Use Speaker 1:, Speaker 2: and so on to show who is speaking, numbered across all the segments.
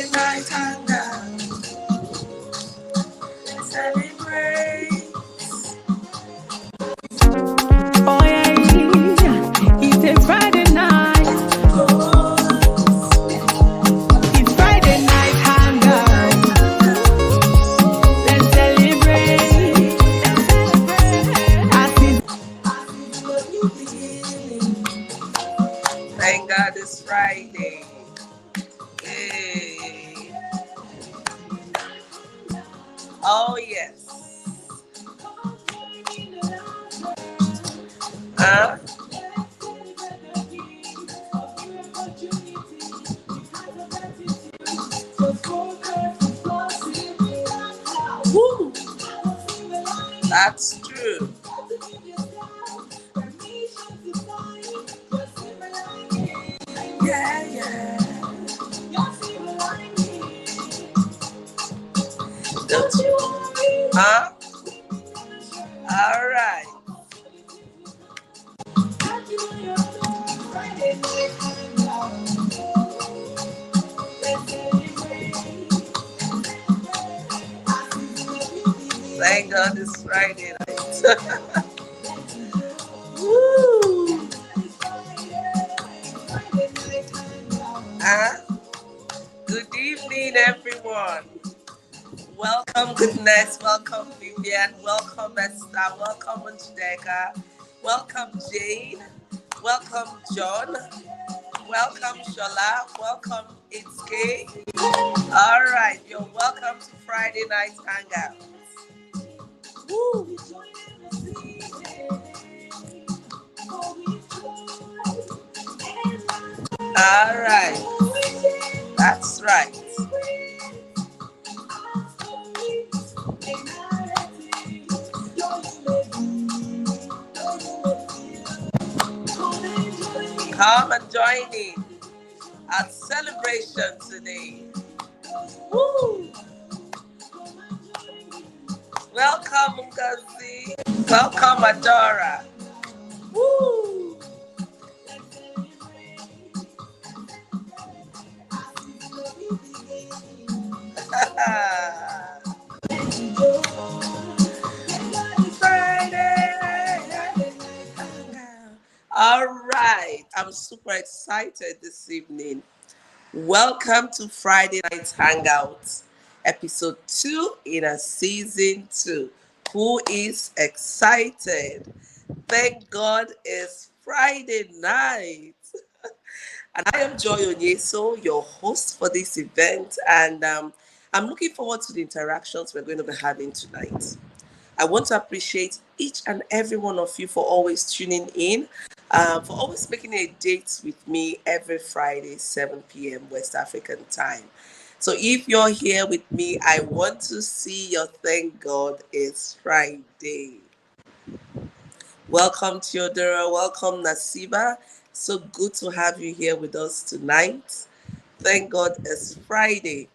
Speaker 1: night hangout. Let's celebrate.
Speaker 2: Oh yeah, it's a Friday night. It's Friday night hangout. Let's celebrate.
Speaker 1: Thank God it's Friday. Hey. Oh yes. Huh? Woo. That's true. Yeah, yeah. Don't you worry. Huh? All right. Thank God it's Friday night. Woo. Huh? Good evening, everyone. Welcome, Goodness. Welcome, Vivian. Welcome, Esther. Welcome, Njideka. Welcome, Jane. Welcome, John. Welcome, Shola. Welcome, Itske. All right, you're welcome to Friday Night Hangout. Woo. All right, that's right. Come and join in our celebration today. Woo. Welcome, Ngozi. Welcome, Adora. Woo. All right, I'm super excited this evening. Welcome to Friday Night Hangout, episode 2 in a season 2. Who is excited? Thank God it's Friday night. And I am Joy Onyesoh, your host for this event, and I'm looking forward to the interactions we're going to be having tonight. I want to appreciate each and every one of you for always tuning in, for always making a date with me every Friday, 7 p.m. West African time. So if you're here with me, I want to see your thank God it's Friday. Welcome, Theodora. Welcome, Nasiba. So good to have you here with us tonight. Thank God it's Friday.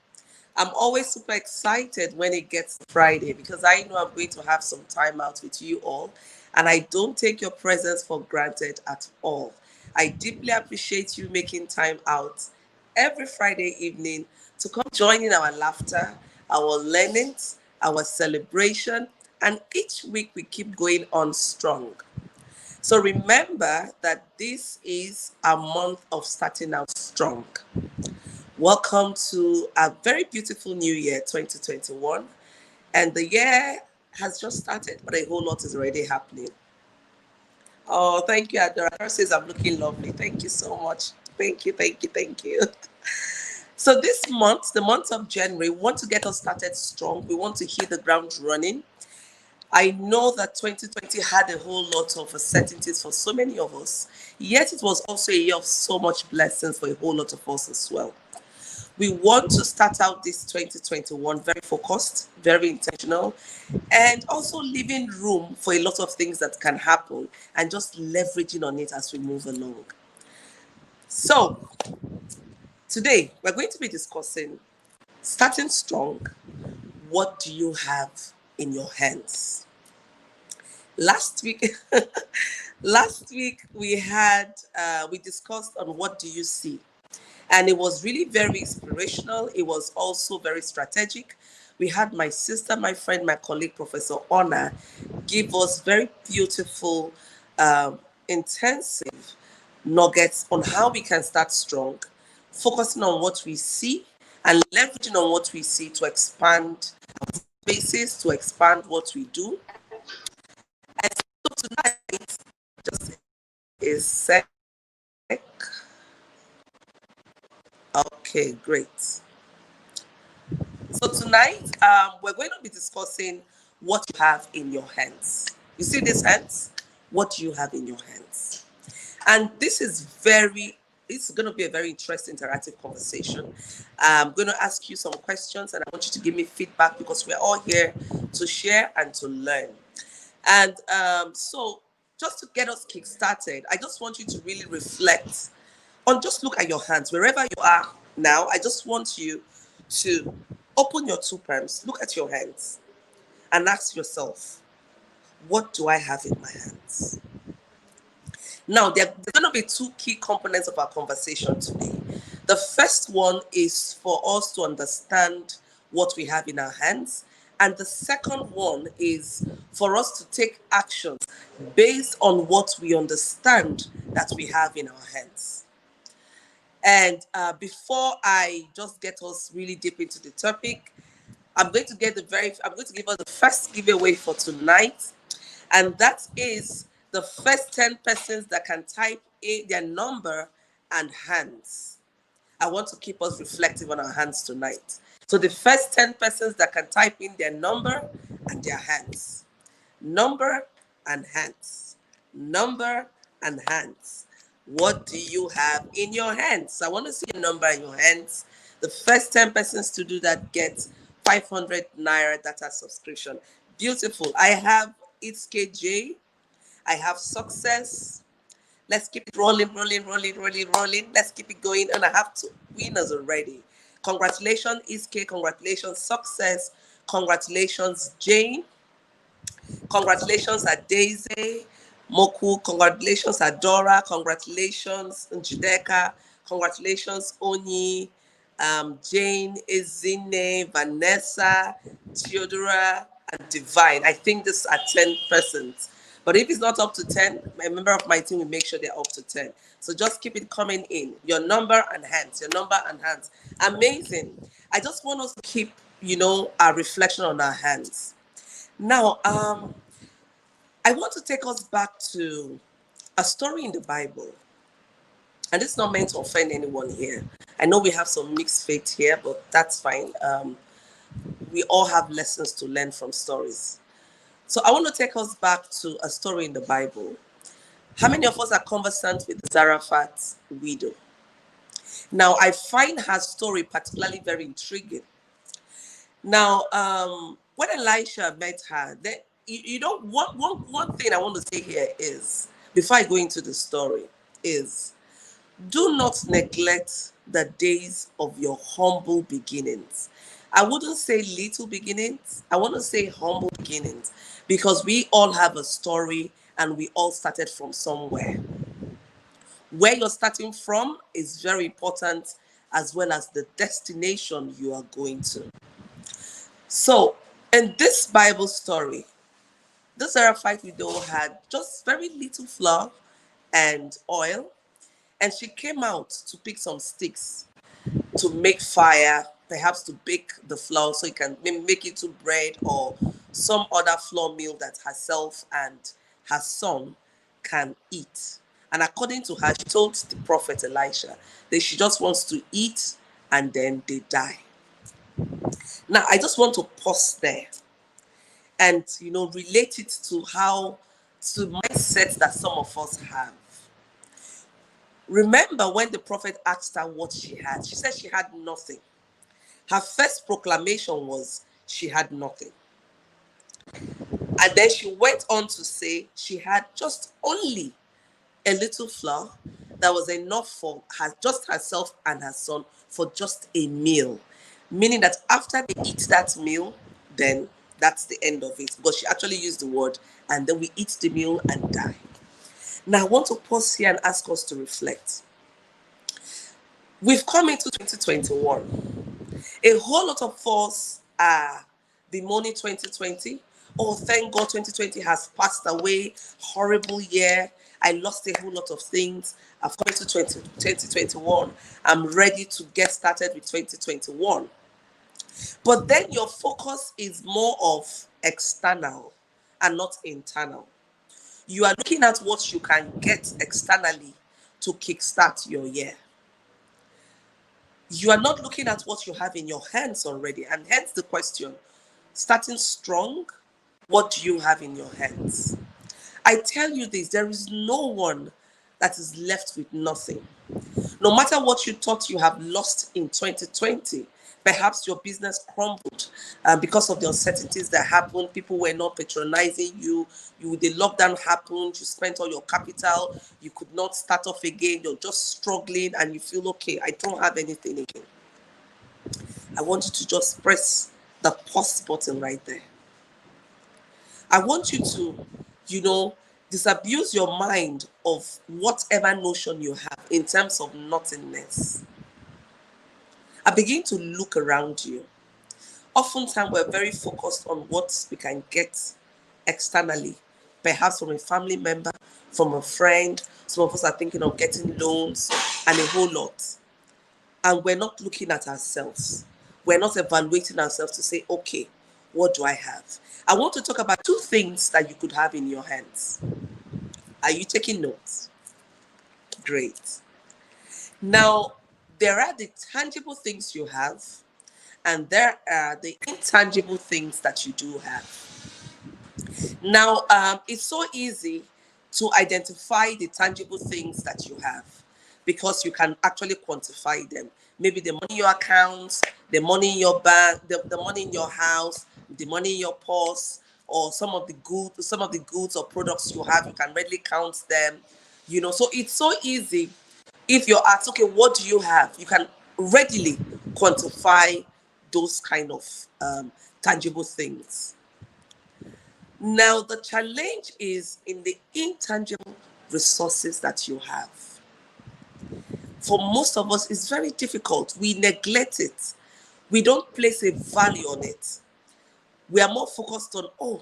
Speaker 1: I'm always super excited when it gets Friday because I know I'm going to have some time out with you all. And I don't take your presence for granted at all. I deeply appreciate you making time out every Friday evening to come join in our laughter, our learnings, our celebration, and each week we keep going on strong. So remember that this is a month of starting out strong. Welcome to a very beautiful new year, 2021. And the year has just started, but a whole lot is already happening. Oh, thank you, Adora. Adora says I'm looking lovely. Thank you so much. Thank you, thank you, thank you. So this month, the month of January, we want to get us started strong. We want to hit the ground running. I know that 2020 had a whole lot of uncertainties for so many of us, yet it was also a year of so much blessings for a whole lot of us as well. We want to start out this 2021 very focused, very intentional, and also leaving room for a lot of things that can happen and just leveraging on it as we move along. So, today we're going to be discussing starting strong. What do you have in your hands? Last week, last week we discussed on what do you see, And it was really very inspirational. It was also very strategic. We had my sister, my friend, my colleague, Professor Honor, give us very beautiful, intensive nuggets on how we can start strong, focusing on what we see and leveraging on what we see to expand spaces, to expand what we do. And so tonight, just a sec. Okay, great. So tonight, we're going to be discussing what you have in your hands. You see these hands? What do you have in your hands? And it's going to be a very interesting interactive conversation. I'm going to ask you some questions and I want you to give me feedback because we're all here to share and to learn. And so just to get us kick-started, I just want you to really reflect on, just look at your hands wherever you are now. I just want you to open your two palms, look at your hands, and ask yourself, what do I have in my hands? Now, there are going to be two key components of our conversation today. The first one is for us to understand what we have in our hands. And the second one is for us to take actions based on what we understand that we have in our hands. And before I just get us really deep into the topic, I'm going to give us the first giveaway for tonight, and that is the first 10 persons that can type their number and hands. I want to keep us reflective on our hands tonight. So the first 10 persons that can type in their number and their hands. Number and hands. Number and hands. What do you have in your hands? I want to see a number in your hands. The first 10 persons to do that get 500 Naira data subscription. Beautiful. I have It's KJ. I have Success. Let's keep it rolling. Let's keep it going. And I have two winners already. Congratulations, Iske. Congratulations, Success. Congratulations, Jane. Congratulations, Daisy. Moku. Congratulations, Adora. Congratulations, Njideka. Congratulations, Oni. Jane, Ezine, Vanessa, Theodora, and Divine. I think this are 10 persons. But if it's not up to 10, a member of my team will make sure they're up to 10. So just keep it coming in. Your number and hands. Your number and hands. Amazing. I just want us to keep, our reflection on our hands. Now, I want to take us back to a story in the Bible. And it's not meant to offend anyone here. I know we have some mixed faith here, but that's fine. We all have lessons to learn from stories. So I want to take us back to a story in the Bible. How many of us are conversant with Zarephath's widow? Now, I find her story particularly very intriguing. Now, when Elisha met her, one thing I want to say here is, before I go into the story, is do not neglect the days of your humble beginnings. I wouldn't say little beginnings. I want to say humble beginnings, because we all have a story and we all started from somewhere. Where you're starting from is very important, as well as the destination you are going to. So, in this Bible story, the Zarephath widow had just very little flour and oil, and she came out to pick some sticks to make fire, perhaps to bake the flour so you can make it to bread or some other flour meal that herself and her son can eat. And according to her, she told the prophet Elisha that she just wants to eat and then they die. Now, I just want to pause there and, relate it to mindset that some of us have. Remember when the prophet asked her what she had? She said she had nothing. Her first proclamation was she had nothing. And then she went on to say she had just only a little flour that was enough for her, just herself and her son, for just a meal. Meaning that after they eat that meal, then that's the end of it. Because she actually used the word, and then we eat the meal and die. Now, I want to pause here and ask us to reflect. We've come into 2021. A whole lot of us are bemoaning 2020. Oh, thank God 2020 has passed away. Horrible year. I lost a whole lot of things. I've come into 2021. I'm ready to get started with 2021. But then your focus is more of external and not internal. You are looking at what you can get externally to kickstart your year. You are not looking at what you have in your hands already. And hence the question, starting strong, what do you have in your hands? I tell you this, there is no one that is left with nothing. No matter what you thought you have lost in 2020, perhaps your business crumbled because of the uncertainties that happened. People were not patronizing you. The lockdown happened. You spent all your capital. You could not start off again. You're just struggling and you feel, okay, I don't have anything again. I want you to just press the pause button right there. I want you to, disabuse your mind of whatever notion you have in terms of nothingness. I begin to look around you. Oftentimes, we're very focused on what we can get externally, perhaps from a family member, from a friend. Some of us are thinking of getting loans and a whole lot. And we're not looking at ourselves. We're not evaluating ourselves to say, okay, what do I have? I want to talk about two things that you could have in your hands. Are you taking notes? Great. Now, there are the tangible things you have, and there are the intangible things that you do have. Now, it's so easy to identify the tangible things that you have because you can actually quantify them. Maybe the money in your accounts, the money in your bank, the money in your house, the money in your purse, or some of the goods or products you have, you can readily count them. So it's so easy. If you're asked, okay, what do you have? You can readily quantify those kind of tangible things. Now, the challenge is in the intangible resources that you have. For most of us, it's very difficult. We neglect it. We don't place a value on it. We are more focused on, oh,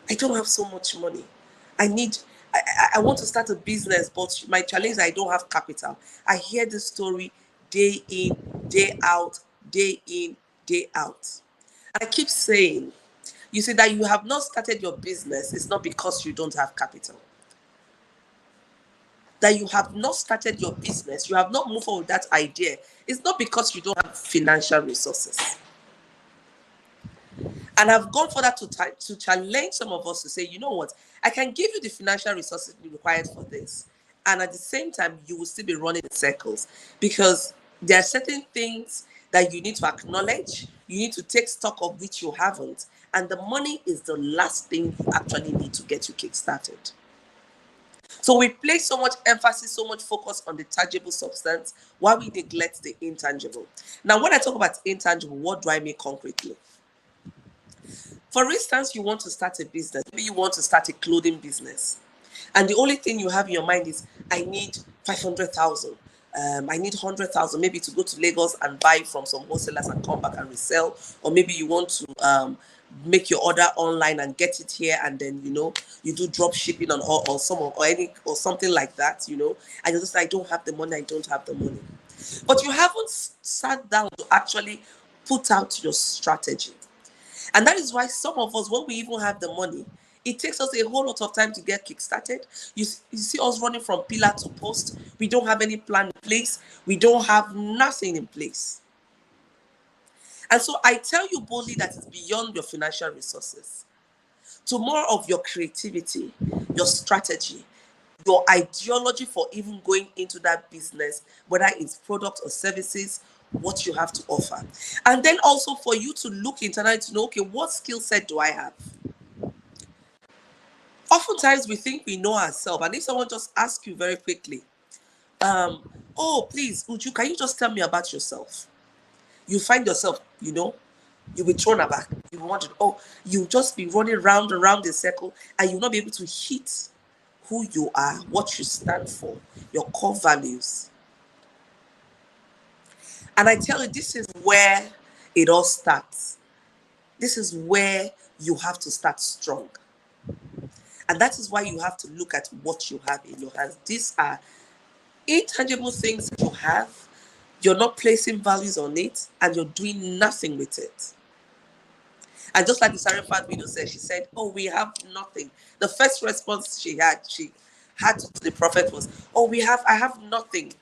Speaker 1: I don't have so much money. I want to start a business, but my challenge is I don't have capital. I hear this story day in, day out, day in, day out. And I keep saying, you see that you have not started your business, it's not because you don't have capital. That you have not started your business, you have not moved forward with that idea, it's not because you don't have financial resources. And I've gone further to challenge some of us to say, you know what, I can give you the financial resources required for this. And at the same time, you will still be running in circles because there are certain things that you need to acknowledge. You need to take stock of which you haven't. And the money is the last thing you actually need to get you kickstarted. So we place so much emphasis, so much focus on the tangible substance while we neglect the intangible. Now, when I talk about intangible, what do I mean concretely? For instance, you want to start a business. Maybe you want to start a clothing business. And the only thing you have in your mind is, I need 500,000. I need 100,000 maybe to go to Lagos and buy from some wholesalers and come back and resell. Or maybe you want to make your order online and get it here, and then you do drop shipping on or something like that. And you're just like, I don't have the money. But you haven't sat down to actually put out your strategy. And that is why some of us, when we even have the money, it takes us a whole lot of time to get kickstarted. You see us running from pillar to post. We don't have any plan in place. We don't have nothing in place. And so I tell you boldly that it's beyond your financial resources to more of your creativity, your strategy, your ideology for even going into that business, whether it's products or services, what you have to offer. And then also for you to look internally to know, okay, what skill set do I have? Oftentimes we think we know ourselves, and if someone just asks you very quickly, oh, please, Uju, can you just tell me about yourself? You find yourself, you'll be thrown aback. You want you'll just be running round and round in circle, and you'll not be able to hit who you are, what you stand for, your core values. And I tell you, this is where it all starts. This is where you have to start strong. And that is why you have to look at what you have in your hands. These are intangible things that you have. You're not placing values on it, and you're doing nothing with it. And just like the Sarafat widow said, she said, "Oh, we have nothing." The first response she had to the prophet was, "Oh, I have nothing.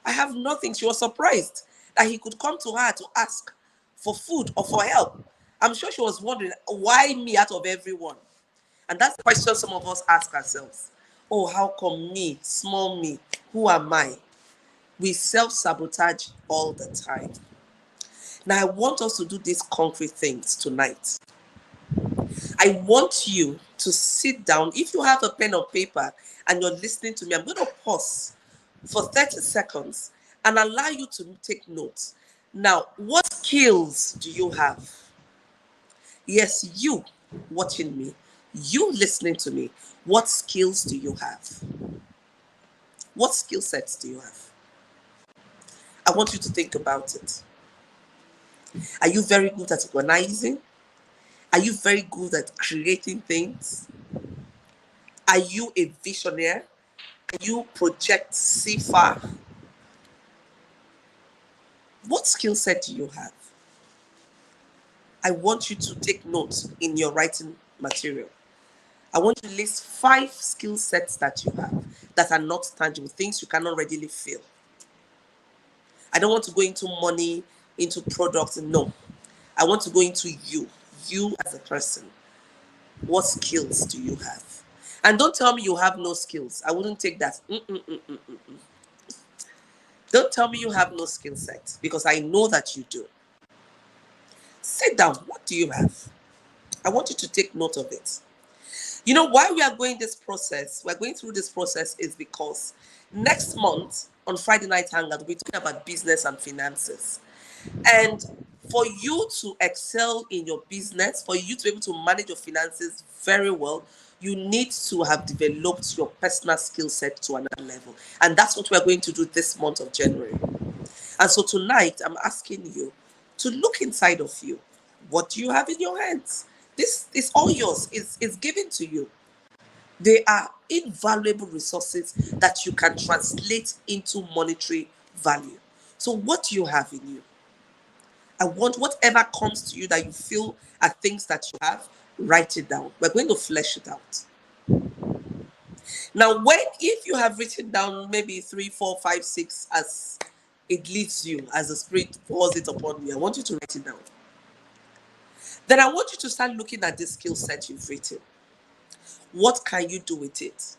Speaker 1: I have nothing." She was surprised that he could come to her to ask for food or for help. I'm sure she was wondering, why me out of everyone? And that's the question some of us ask ourselves. Oh, how come me, small me? Who am I? We self-sabotage all the time. Now, I want us to do these concrete things tonight. I want you to sit down. If you have a pen or paper and you're listening to me, I'm going to pause for 30 seconds and allow you to take notes. Now, what skills do you have? Yes, you watching me, you listening to me, what skills do you have? What skill sets do you have? I want you to think about it. Are you very good at organizing? Are you very good at creating things? Are you a visionary? Can you project, see far? What skill set do you have? I want you to take notes in your writing material. I want you to list 5 skill sets that you have that are not tangible, things you cannot readily feel. I don't want to go into money, into products. No. I want to go into you as a person. What skills do you have? And don't tell me you have no skills. I wouldn't take that. Don't tell me you have no skill set, because I know that you do. Sit down. What do you have? I want you to take note of it. You know why we are going this process? We're going through this process is because next month on Friday Night Hangout, we're talking about business and finances. And for you to excel in your business, for you to be able to manage your finances very well, you need to have developed your personal skill set to another level. And that's what we're going to do this month of January. And so tonight, I'm asking you to look inside of you. What do you have in your hands? This is all yours. It's given to you. They are invaluable resources that you can translate into monetary value. So what do you have in you? I want whatever comes to you that you feel are things that you have, write it down. We're going to flesh it out. Now, if you have written down maybe 3, 4, 5, 6 as it leads you, as the Spirit pours it upon you, I want you to write it down. Then I want you to start looking at this skill set you've written. What can you do with it?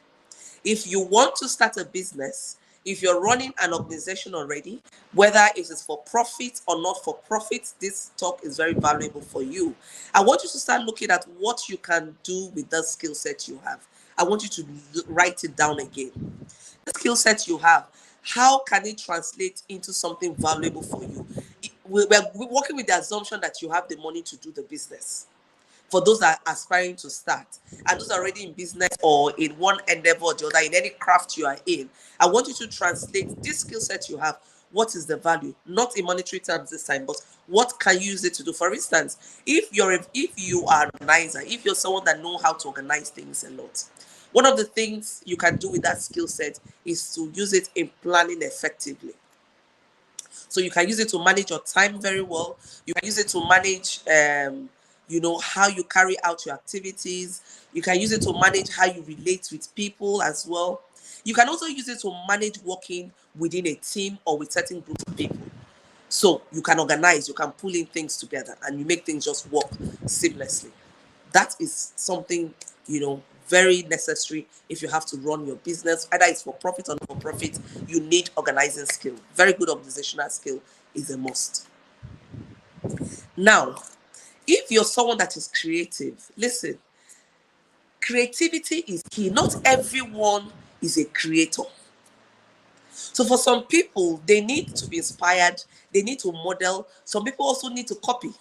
Speaker 1: If you want to start a business, if you're running an organization already, whether it is for profit or not for profit, this talk is very valuable for you. I want you to start looking at what you can do with the skill set you have. I want you to write it down again. The skill set you have, how can it translate into something valuable for you? We're working with the assumption that you have the money to do the business. For those that are aspiring to start, and those are already in business or in one endeavor or the other, in any craft you are in, I want you to translate this skill set you have. What is the value? Not in monetary terms this time, but what can you use it to do? For instance, if you are an organizer, if you're someone that knows how to organize things a lot, one of the things you can do with that skill set is to use it in planning effectively. So you can use it to manage your time very well. You can use it to manage how you carry out your activities. You can use it to manage how you relate with people as well. You can also use it to manage working within a team or with certain groups of people. So you can organize, you can pull in things together, and you make things just work seamlessly. That is something, very necessary if you have to run your business, either it's for profit or not for profit. You need organizing skill. Very good organizational skill is a must. Now, if you're someone that is creative, listen, creativity is key. Not everyone is a creator. So for some people, they need to be inspired. They need to model. Some people also need to copy,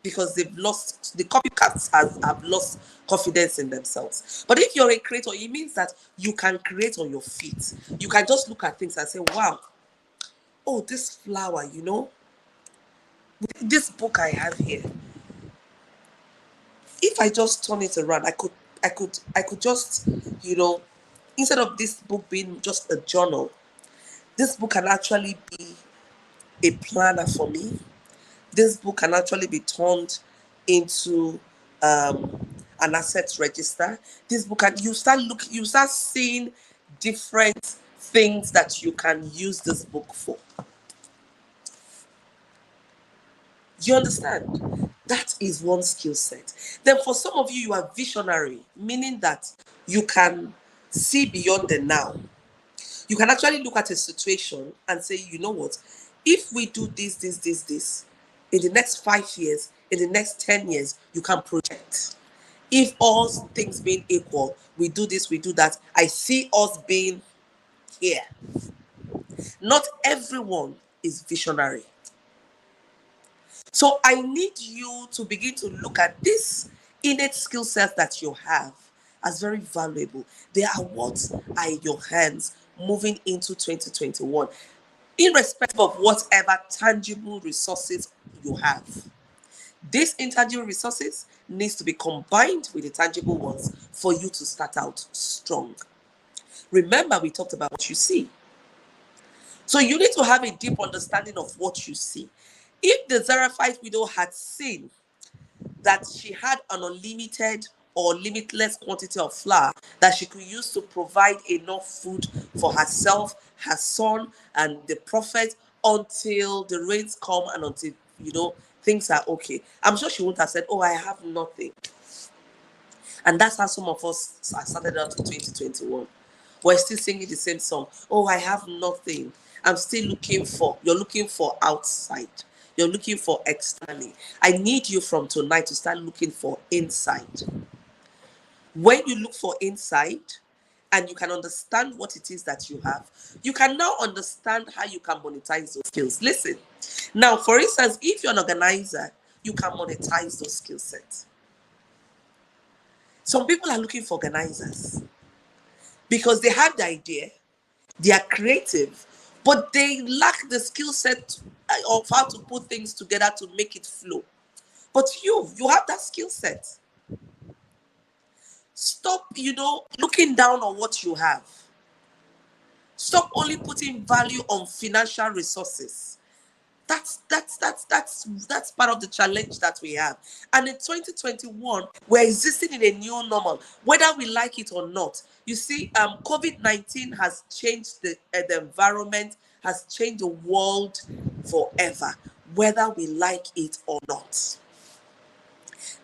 Speaker 1: because the copycats have lost confidence in themselves. But if you're a creator, it means that you can create on your feet. You can just look at things and say, wow, oh, this flower, this book I have here, if I just turn it around, I could just, you know, instead of this book being just a journal, this book can actually be a planner for me. This book can actually be turned into an asset register. This book can you start seeing different things that you can use this book for. You understand? That is one skill set. Then for some of you, you are visionary, meaning that you can see beyond the now. You can actually look at a situation and say, you know what, if we do this, in the next 5 years, in the next 10 years, you can project. If all things being equal, we do this, we do that, I see us being here. Not everyone is visionary. So I need you to begin to look at this innate skill set that you have as very valuable. They are what are in your hands moving into 2021, irrespective of whatever tangible resources you have. These intangible resources needs to be combined with the tangible ones for you to start out strong. Remember, we talked about what you see. So you need to have a deep understanding of what you see. If the Zarephath widow had seen that she had an unlimited or limitless quantity of flour that she could use to provide enough food for herself, her son, and the prophet until the rains come and until things are okay, I'm sure she wouldn't have said, oh, I have nothing. And that's how some of us started out in 2021. We're still singing the same song. Oh, I have nothing. I'm still looking for. You're looking for outside. You're looking for externally. I need you from tonight to start looking for inside. When you look for inside and you can understand what it is that you have, you can now understand how you can monetize those skills. Listen, now, for instance, if you're an organizer, you can monetize those skill sets. Some people are looking for organizers because they have the idea, they are creative, but they lack the skill set of how to put things together to make it flow. But you have that skill set. Stop, looking down on what you have. Stop only putting value on financial resources. That's part of the challenge that we have. And in 2021, we're existing in a new normal, whether we like it or not. You see, COVID-19 has changed the environment, has changed the world forever, whether we like it or not.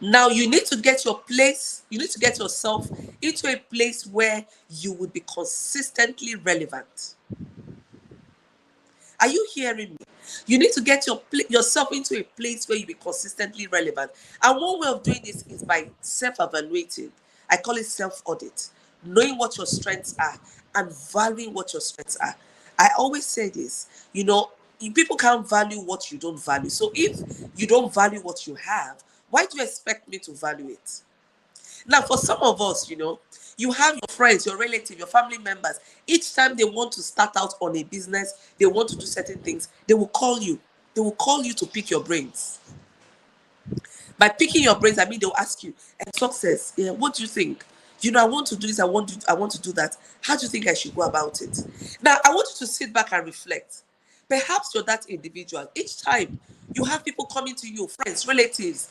Speaker 1: Now you need to get yourself into a place where you would be consistently relevant. Are you hearing me? You need to get yourself into a place where you be consistently relevant. And one way of doing this is by self-evaluating. I call it self-audit. Knowing what your strengths are and valuing what your strengths are. I always say this, people can't value what you don't value. So if you don't value what you have, why do you expect me to value it? Now, for some of us, you have your friends, your relatives, your family members. Each time they want to start out on a business, they want to do certain things, they will call you. They will call you to pick your brains. By picking your brains, I mean, they'll ask you, and success, yeah, what do you think? I want to do this, I want to do that. How do you think I should go about it? Now, I want you to sit back and reflect. Perhaps you're that individual. Each time you have people coming to you, friends, relatives,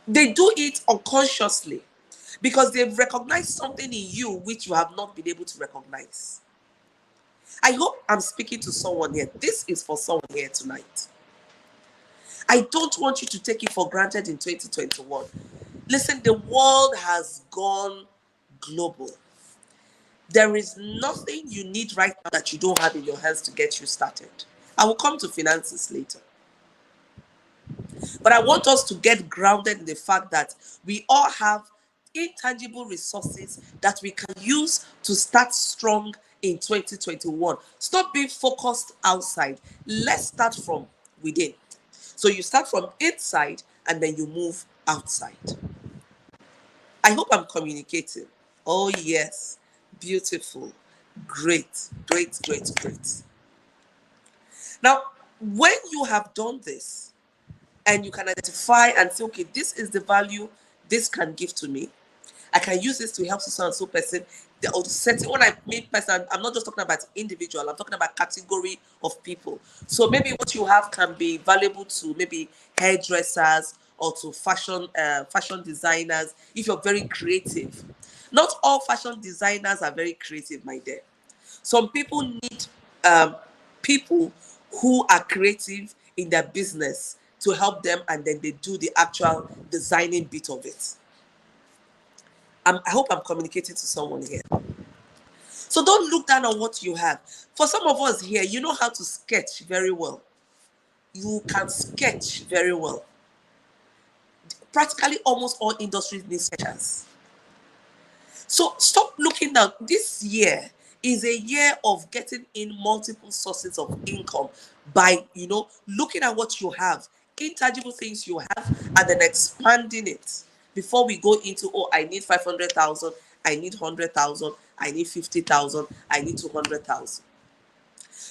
Speaker 1: they do it unconsciously because they've recognized something in you which you have not been able to recognize. I hope I'm speaking to someone here. This is for someone here tonight. I don't want you to take it for granted in 2021. Listen, the world has gone global. There is nothing you need right now that you don't have in your hands to get you started. I will come to finances later. But I want us to get grounded in the fact that we all have intangible resources that we can use to start strong in 2021. Stop being focused outside. Let's start from within. So you start from inside and then you move outside. I hope I'm communicating. Oh, yes. Beautiful. Great, great, great, great. Now, when you have done this and you can identify and say, okay, this is the value this can give to me, I can use this to help so and so person. The setting, when I mean person, I'm not just talking about individual, I'm talking about category of people. So maybe what you have can be valuable to maybe hairdressers or to fashion designers if you're very creative. Not all fashion designers are very creative, my dear. Some people need um, people who are creative in their business to help them, and then they do the actual designing bit of it. I hope I'm communicating to someone here. So don't look down on what you have. For some of us here, you know how to sketch very well. You can sketch very well. Practically almost all industries need sketchers. So stop looking down. This year is a year of getting in multiple sources of income by, looking at what you have, intangible things you have, and then expanding it before we go into, oh, I need 500,000, I need 100,000, I need 50,000, I need 200,000.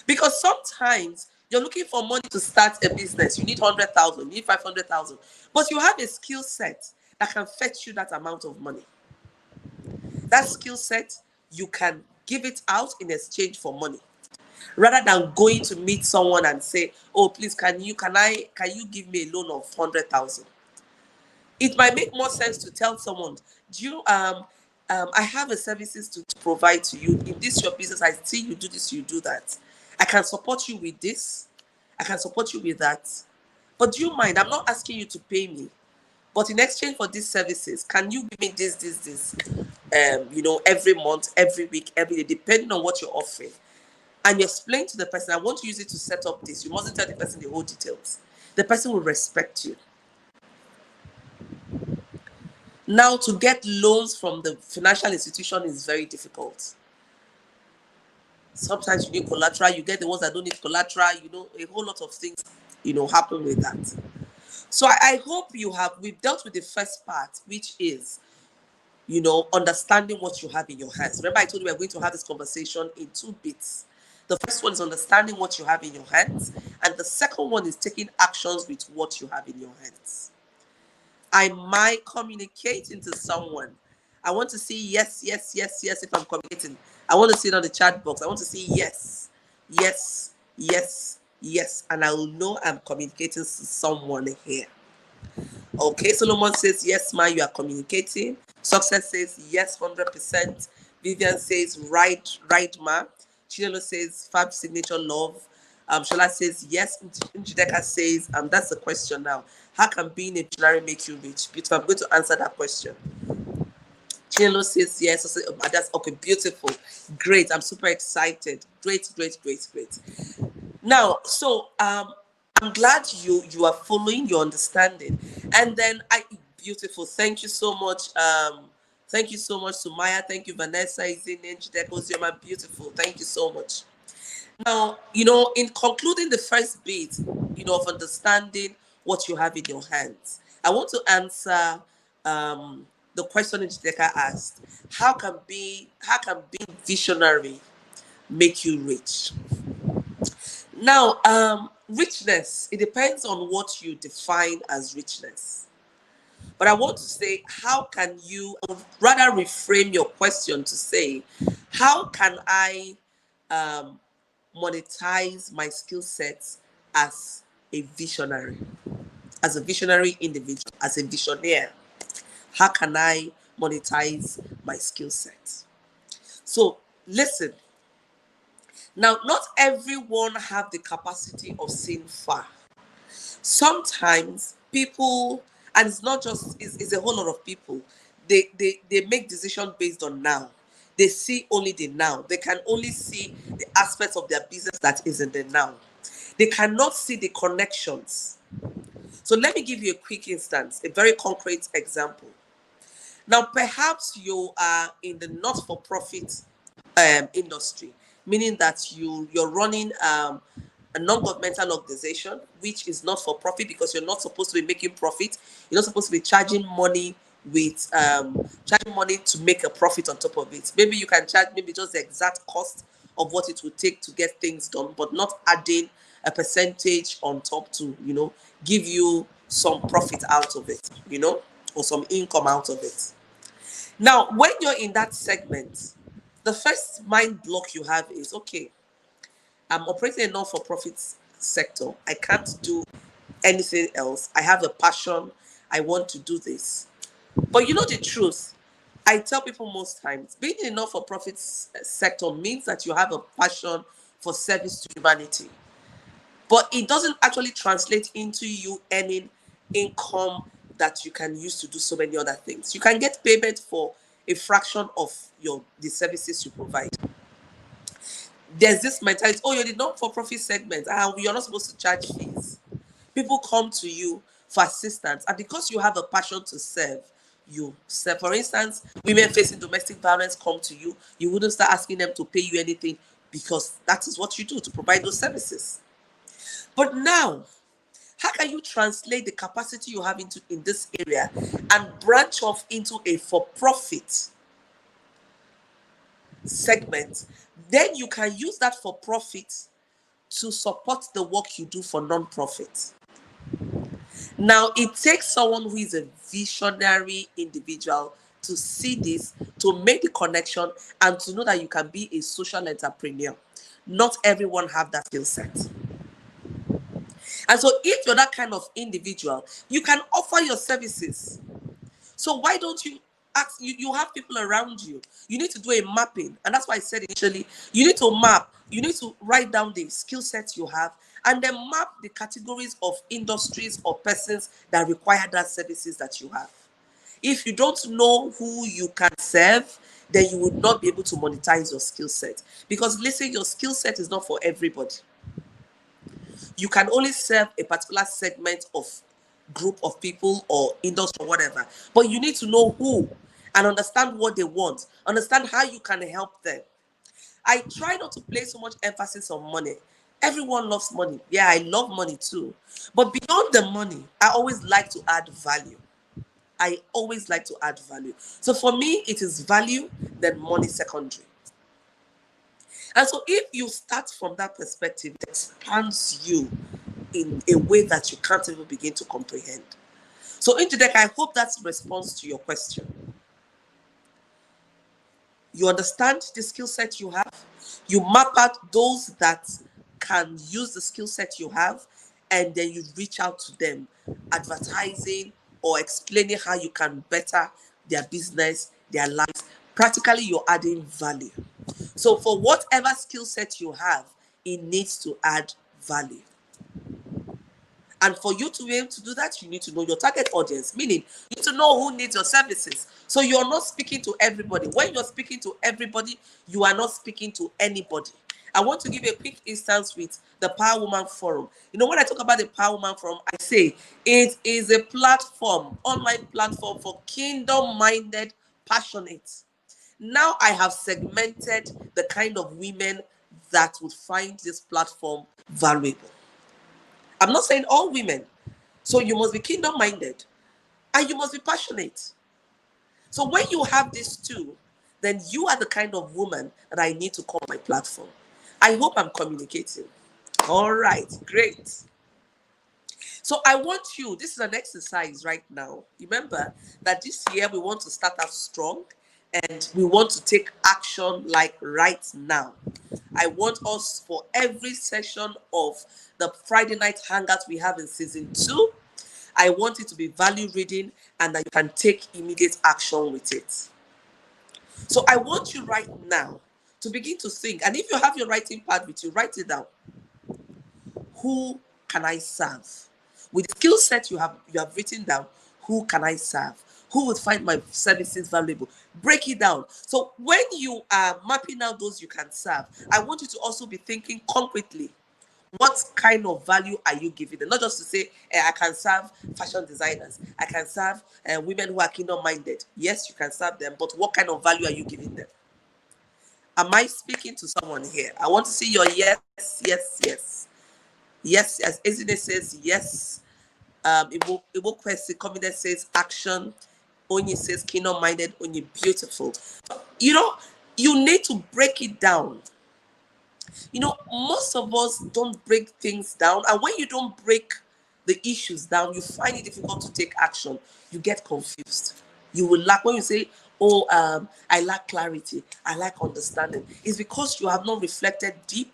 Speaker 1: Because sometimes you're looking for money to start a business. You need 100,000, you need 500,000, but you have a skill set that can fetch you that amount of money. That skill set, you can give it out in exchange for money, rather than going to meet someone and say, oh, please, can you give me a loan of 100,000? It might make more sense to tell someone, do you I have a services to provide to you in this your business. I see you do this, you do that. I can support you with this, I can support you with that, but do you mind, I'm not asking you to pay me, but in exchange for these services, can you give me this, every month, every week, every day, depending on what you're offering? And you explain to the person, I want to use it to set up this. You mustn't tell the person the whole details. The person will respect you. Now, to get loans from the financial institution is very difficult. Sometimes you need collateral. You get the ones that don't need collateral. A whole lot of things, happen with that. So I hope we've dealt with the first part, which is, understanding what you have in your hands. Remember, I told you we are going to have this conversation in 2 bits. The first one is understanding what you have in your hands, and the second one is taking actions with what you have in your hands. I might communicate into someone. I want to see yes, yes, yes, yes if I'm communicating. I want to see it on the chat box. I want to see yes, yes, yes, yes, and I will know I'm communicating to someone here. Okay, Solomon says, yes, ma, you are communicating. Success says, yes, 100%. Vivian says, right, ma. Chinelo says, fab signature love. Shola says, yes. Njideka says, that's the question now. How can being a visionary make you rich? Beautiful. I'm going to answer that question. Chinelo says, yes. I say, that's okay, beautiful. Great. I'm super excited. Great. Now, so I'm glad you are following your understanding. And then beautiful. Thank you so much. Thank you so much, Sumaya. Thank you, Vanessa. Is in Njideka. Beautiful. Thank you so much. Now, in concluding the first bit, of understanding what you have in your hands, I want to answer the question Njideka asked. How can being visionary make you rich? Now, richness, it depends on what you define as richness. But I want to say, how can you, I would rather reframe your question to say, how can I monetize my skill sets as a visionary individual, as a visionaire? How can I monetize my skill set? So listen. Now, not everyone have the capacity of seeing far. Sometimes people, and it's not just, it's a whole lot of people, they make decisions based on now. They see only the now. They can only see the aspects of their business that is in the now. They cannot see the connections. So let me give you a quick instance, a very concrete example. Now, perhaps you are in the not-for-profit industry, meaning that you're running a non-governmental organization, which is not for profit, because you're not supposed to be making profit. You're not supposed to be charging money to make a profit on top of it. Maybe you can charge maybe just the exact cost of what it would take to get things done, but not adding a percentage on top to, give you some profit out of it, or some income out of it. Now, when you're in that segment, the first mind block you have is, okay, I'm operating in a non-for-profit sector. I can't do anything else. I have a passion. I want to do this. But you know the truth, I tell people most times, being in a not-for-profit sector means that you have a passion for service to humanity. But it doesn't actually translate into you earning income that you can use to do so many other things. You can get payment for a fraction of the services you provide. There's this mentality, oh, you're the not-for-profit segment, and you're not supposed to charge fees. People come to you for assistance, and because you have a passion to serve, you serve. For instance, women facing domestic violence come to you. You wouldn't start asking them to pay you anything because that is what you do to provide those services. But now, how can you translate the capacity you have in this area and branch off into a for-profit segment? Then you can use that for-profit to support the work you do for non-profit. Now, it takes someone who is a visionary individual to see this, to make the connection, and to know that you can be a social entrepreneur. Not everyone have that skill set. And so if you're that kind of individual, you can offer your services. So why don't you ask? You have people around you. You need to do a mapping. And that's why I said initially, you need to map. You need to write down the skill sets you have and then map the categories of industries or persons that require that services that you have. If you don't know who you can serve, then you would not be able to monetize your skill set. Because listen, your skill set is not for everybody. You can only serve a particular segment of group of people or industry or whatever. But you need to know who and understand what they want. Understand how you can help them. I try not to place so much emphasis on money. Everyone loves money. Yeah, I love money too. But beyond the money, I always like to add value. I always like to add value. So for me, it is value, then money secondary. And so if you start from that perspective, it expands you in a way that you can't even begin to comprehend. So Njideka, I hope that's response to your question. You understand the skill set you have. You map out those that can use the skill set you have, and then you reach out to them, advertising or explaining how you can better their business, their lives. Practically, you're adding value. So for whatever skill set you have, it needs to add value. And for you to be able to do that, you need to know your target audience, meaning you need to know who needs your services. So you're not speaking to everybody. When you're speaking to everybody, you are not speaking to anybody. I want to give you a quick instance with the Power Woman Forum. You know, when I talk about the Power Woman Forum, I say it is a platform, online platform for kingdom-minded, passionate. Now I have segmented the kind of women that would find this platform valuable. I'm not saying all women. So you must be kingdom-minded and you must be passionate. So when you have these two, then you are the kind of woman that I need to call my platform. I hope I'm communicating. All right, great. So I want you, this is an exercise right now. Remember that this year we want to start out strong and we want to take action like right now. I want us for every session of the Friday night hangout we have in season 2, I want it to be value reading and that you can take immediate action with it. So I want you right now to begin to think, and if you have your writing pad with you, write it down. Who can I serve? With the skill set you have written down, who can I serve? Who would find my services valuable? Break it down. So when you are mapping out those you can serve, I want you to also be thinking concretely. What kind of value are you giving them? Not just to say, I can serve fashion designers. I can serve women who are kingdom-minded. Yes, you can serve them, but what kind of value are you giving them? Am I speaking to someone here? I want to see your yes, yes, yes. Yes, yes. Ezine says yes. Ibo Kwesi Confidence says action. Onye says kingdom-minded. Onye beautiful. You know, you need to break it down. Most of us don't break things down. And when you don't break the issues down, you find it difficult to take action. You get confused. You will lack, when you say, oh, I lack clarity, I lack understanding. It's because you have not reflected deep,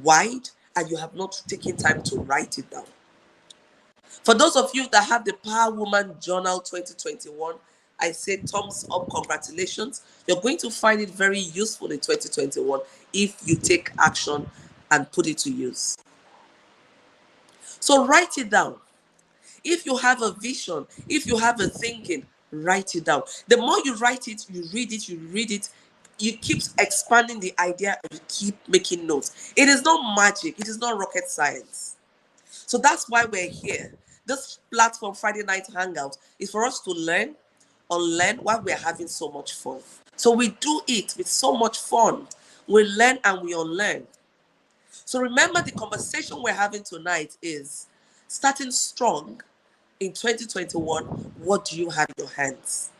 Speaker 1: wide, and you have not taken time to write it down. For those of you that have the Power Woman Journal 2021, I say thumbs up, congratulations. You're going to find it very useful in 2021 if you take action and put it to use. So write it down. If you have a vision, if you have a thinking, write it down. The more you write it, you read it, you keep expanding the idea and you keep making notes. It is not magic, it is not rocket science. So that's why we're here. This platform, Friday Night Hangout, is for us to learn, unlearn while we're having so much fun. So we do it with so much fun. We learn and we unlearn. So remember, the conversation we're having tonight is starting strong in 2021. What do you have in your hands?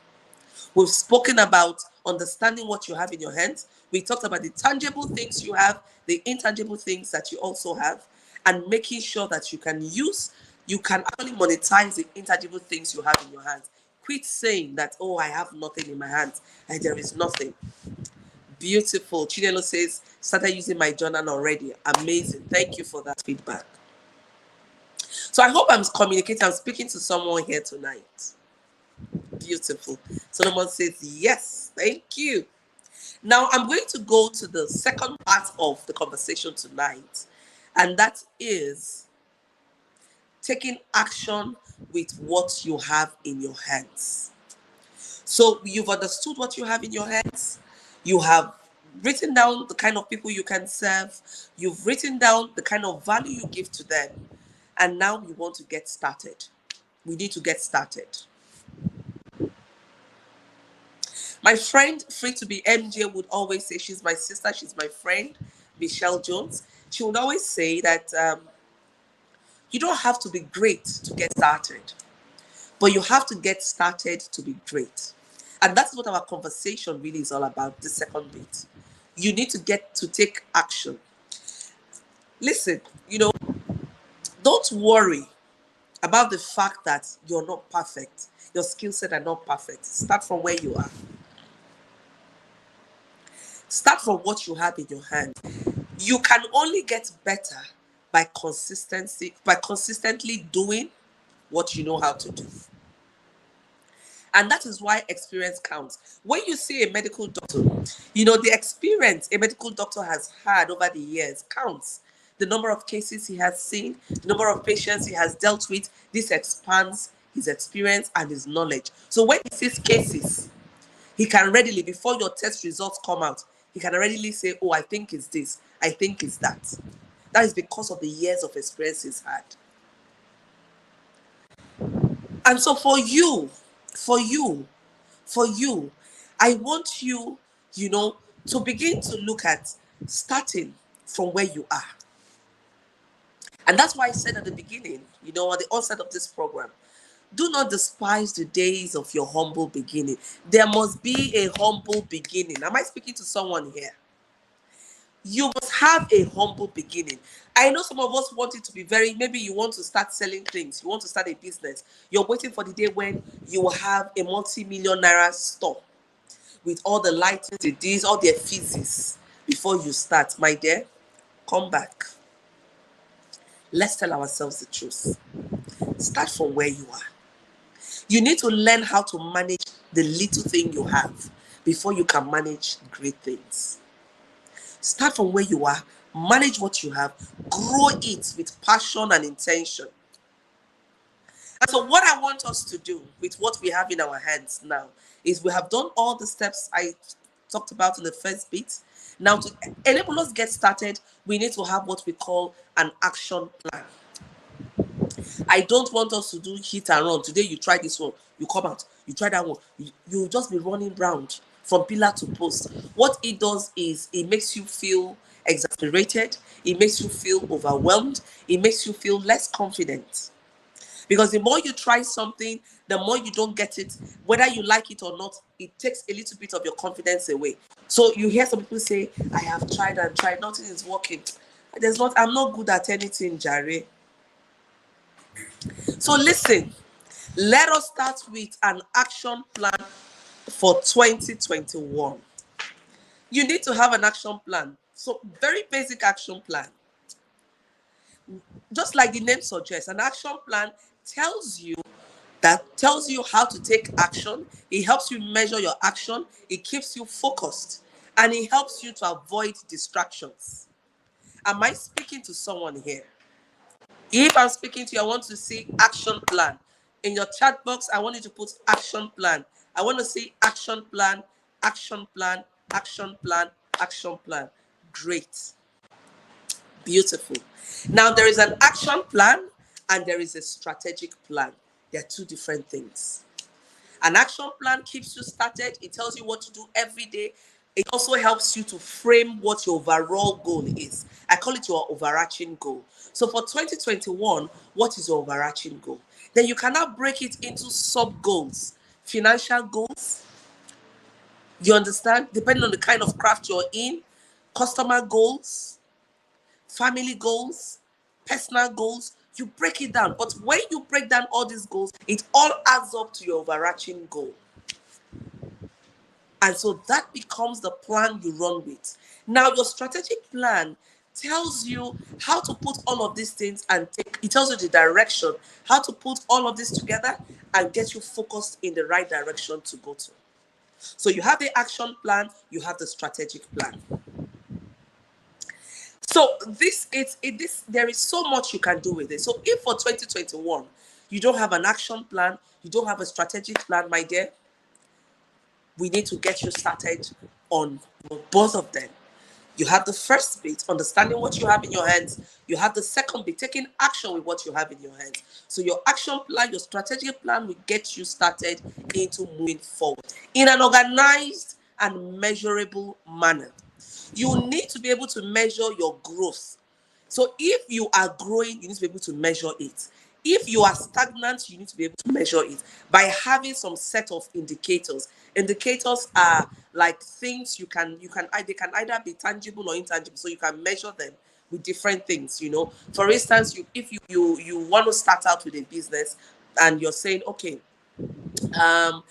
Speaker 1: We've spoken about understanding what you have in your hands. We talked about the tangible things you have, the intangible things that you also have, and making sure that you can actually monetize the intangible things you have in your hands. Quit saying that, oh, I have nothing in my hands and there is nothing. Beautiful. Chinelo says, started using my journal already. Amazing. Thank you for that feedback. So I hope I'm communicating. I'm speaking to someone here tonight. Beautiful. Solomon says, yes, thank you. Now I'm going to go to the second part of the conversation tonight, and that is taking action with what you have in your hands. So you've understood what you have in your hands. You have written down the kind of people you can serve. You've written down the kind of value you give to them. And now we want to get started. We need to get started. My friend, Free to be MJ, would always say, she's my sister, she's my friend, Michelle Jones. She would always say that you don't have to be great to get started, but you have to get started to be great. And that's what our conversation really is all about, the second bit. You need to get to take action. Listen, don't worry about the fact that you're not perfect. Your skill set are not perfect. Start from where you are. Start from what you have in your hand. You can only get better by consistently doing what you know how to do. And that is why experience counts. When you see a medical doctor, the experience a medical doctor has had over the years counts. The number of cases he has seen, the number of patients he has dealt with, this expands his experience and his knowledge. So when he sees cases, he can readily, before your test results come out, he can readily say, oh, I think it's this, I think it's that. That is because of the years of experience he's had. And so for you, I want you, to begin to look at starting from where you are. And that's why I said at the beginning, at the onset of this program, do not despise the days of your humble beginning. There must be a humble beginning. Am I speaking to someone here? You must have a humble beginning. I know some of us want it to be maybe you want to start selling things. You want to start a business. You're waiting for the day when you will have a multi-million naira store with all the lightings, the D's, all the physics before you start. My dear, come back. Let's tell ourselves the truth. Start from where you are. You need to learn how to manage the little thing you have before you can manage great things. Start from where you are, manage what you have, grow it with passion and intention. And so what I want us to do with what we have in our hands now is we have done all the steps I talked about in the first bit. Now, to enable us get started, we need to have what we call an action plan. I don't want us to do hit and run. Today you try this one, you come out, you try that one. You'll just be running round from pillar to post. What it does is it makes you feel exasperated. It makes you feel overwhelmed. It makes you feel less confident. Because the more you try something, the more you don't get it, whether you like it or not, it takes a little bit of your confidence away. So you hear some people say, I have tried and tried, nothing is working. I'm not good at anything, Jare. So listen, let us start with an action plan for 2021. You need to have an action plan. So very basic action plan. Just like the name suggests, an action plan tells you how to take action. It helps you measure your action. It keeps you focused, and it helps you to avoid distractions. Am I speaking to someone here? If I'm speaking to you, I want to see action plan. In your chat box, I want you to put action plan. I want to see action plan, action plan, action plan, action plan. Great. Beautiful. Now, there is an action plan and there is a strategic plan. They are two different things. An action plan keeps you started. It tells you what to do every day. It also helps you to frame what your overall goal is. I call it your overarching goal. So for 2021, what is your overarching goal? Then you cannot break it into sub goals, financial goals. You understand? Depending on the kind of craft you're in, customer goals, family goals, personal goals, you break it down. But when you break down all these goals, it all adds up to your overarching goal. And so that becomes the plan you run with. Now, your strategic plan tells you how to put all of these things and it tells you the direction, how to put all of this together and get you focused in the right direction to go to. So you have the action plan, you have the strategic plan. So there is so much you can do with it. So if for 2021 you don't have an action plan, you don't have a strategic plan, my dear, we need to get you started on both of them. You have the first bit, understanding what you have in your hands. You have the second bit, taking action with what you have in your hands. So your action plan, your strategic plan will get you started into moving forward in an organized and measurable manner. You need to be able to measure your growth. So if you are growing, you need to be able to measure it. If you are stagnant, you need to be able to measure it by having some set of indicators. Indicators are like things they can either be tangible or intangible, so you can measure them with different things. For instance, if you want to start out with a business and you're saying, okay, I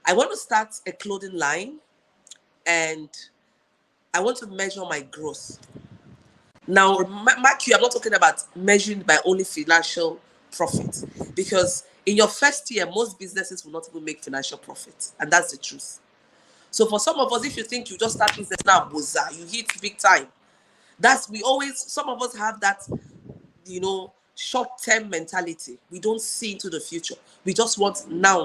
Speaker 1: want to start a clothing line and I want to measure my growth. Now, mark you, I'm not talking about measuring by only financial profit, because in your first year, most businesses will not even make financial profit, and that's the truth. So for some of us, if you think you just start business now, boza, you hit big time. Some of us have that, short-term mentality. We don't see into the future. We just want now.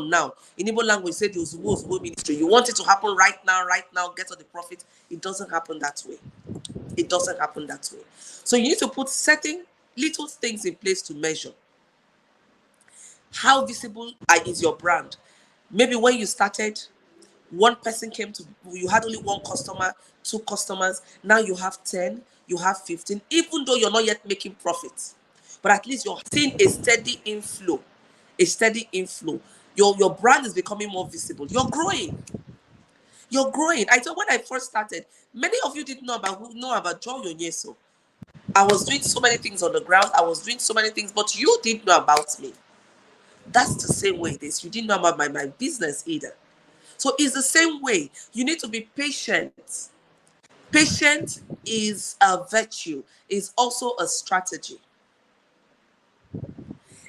Speaker 1: In Igbo language, say the ministry. You want it to happen right now, get to the profit. It doesn't happen that way. It doesn't happen that way. So you need to put certain little things in place to measure. How visible is your brand? Maybe when you started, one person you had only one customer, 2 customers. Now you have 10, you have 15, even though you're not yet making profits. But at least you're seeing a steady inflow. Your brand is becoming more visible. You're growing. I thought when I first started, many of you didn't know about Joy Onyesoh. I was doing so many things on the ground. I was doing so many things, but you didn't know about me. That's the same way it is. You didn't know about my business either. So it's the same way. You need to be patient. Patient is a virtue, is also a strategy.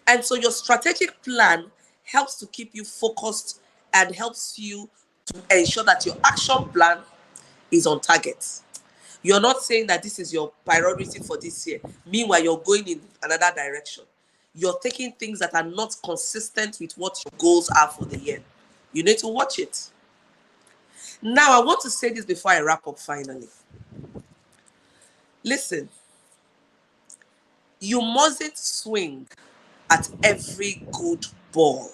Speaker 1: And so your strategic plan helps to keep you focused and helps you to ensure that your action plan is on target. You're not saying that this is your priority for this year. Meanwhile, you're going in another direction. You're taking things that are not consistent with what your goals are for the year. You need to watch it. Now, I want to say this before I wrap up finally. Listen, you mustn't swing at every good ball.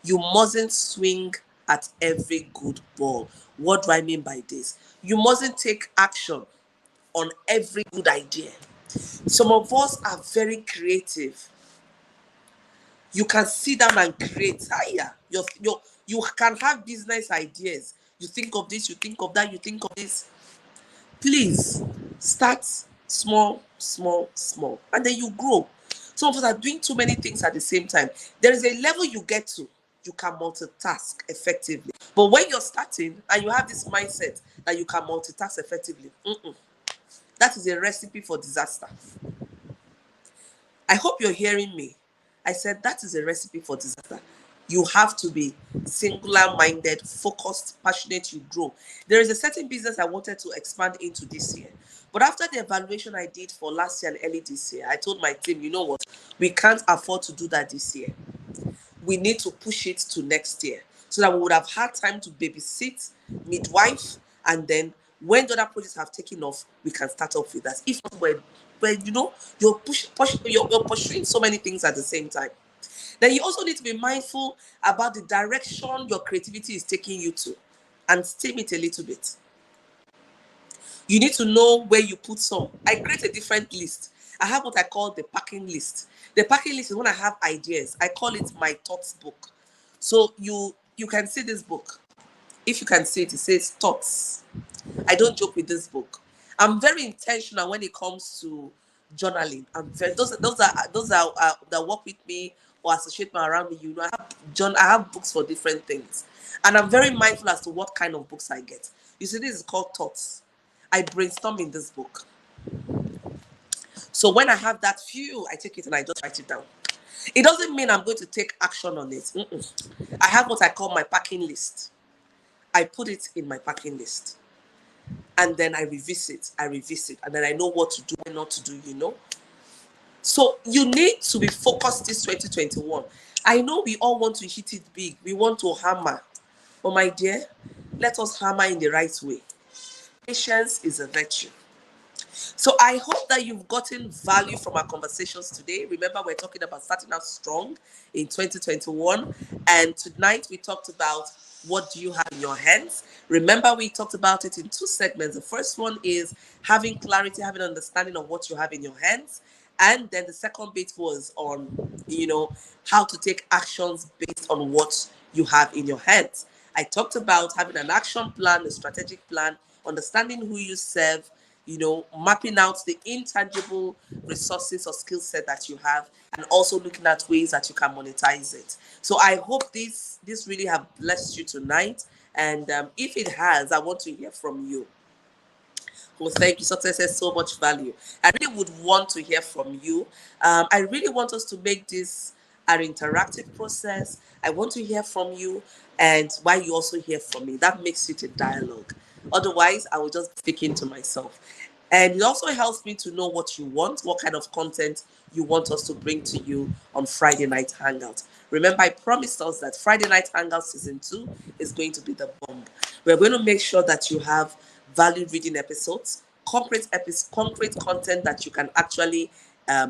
Speaker 1: You mustn't swing at every good ball. What do I mean by this? You mustn't take action on every good idea. Some of us are very creative. You can sit down and create. Hiya. You can have business ideas. You think of this, you think of that, you think of this. Please start small, small, small, and then you grow. Some of us are doing too many things at the same time. There is a level you get to, you can multitask effectively. But when you're starting and you have this mindset that you can multitask effectively, that is a recipe for disaster. I hope you're hearing me. I said that is a recipe for disaster. You have to be singular-minded, focused, passionate, you grow. There is a certain business I wanted to expand into this year. But after the evaluation I did for last year and early this year, I told my team, you know what? We can't afford to do that this year. We need to push it to next year so that we would have had time to babysit, midwife, and then when the other projects have taken off, we can start off with that. If not, when you know you're you're pursuing so many things at the same time, then you also need to be mindful about the direction your creativity is taking you to, and stem it a little bit. You need to know where you put some. I create a different list. I have what I call the packing list. The packing list is when I have ideas. I call it my thoughts book. So you can see this book. If you can see it, it says thoughts. I don't joke with this book. I'm very intentional when it comes to journaling. I'm very, those are that work with me or associate me around me. You know, I have books for different things, and I'm very mindful as to what kind of books I get. You see, this is called thoughts. I brainstorm in this book. So when I have that few, I take it and I just write it down. It doesn't mean I'm going to take action on it. I have what I call my packing list. I put it in my packing list. And then I revisit, and then I know what to do and not to do, you know. So you need to be focused this 2021. I know we all want to hit it big. We want to hammer. But my dear, let us hammer in the right way. Patience is a virtue. So I hope that you've gotten value from our conversations today. Remember, we're talking about starting out strong in 2021. And tonight we talked about what do you have in your hands. Remember, we talked about it in two segments. The first one is having clarity, having understanding of what you have in your hands. And then the second bit was on, how to take actions based on what you have in your hands. I talked about having an action plan, a strategic plan, understanding who you serve, mapping out the intangible resources or skill set that you have, and also looking at ways that you can monetize it. So I hope this really have blessed you tonight. And if it has, I want to hear from you. Well, thank you. Success has so much value. I really would want to hear from you. I really want us to make this an interactive process. I want to hear from you, and why you also hear from me. That makes it a dialogue. Otherwise, I will just be speaking to myself. And it also helps me to know what you want, what kind of content you want us to bring to you on Friday Night Hangout. Remember, I promised us that Friday Night Hangout Season 2 is going to be the bomb. We're going to make sure that you have value reading episodes, concrete content that you can actually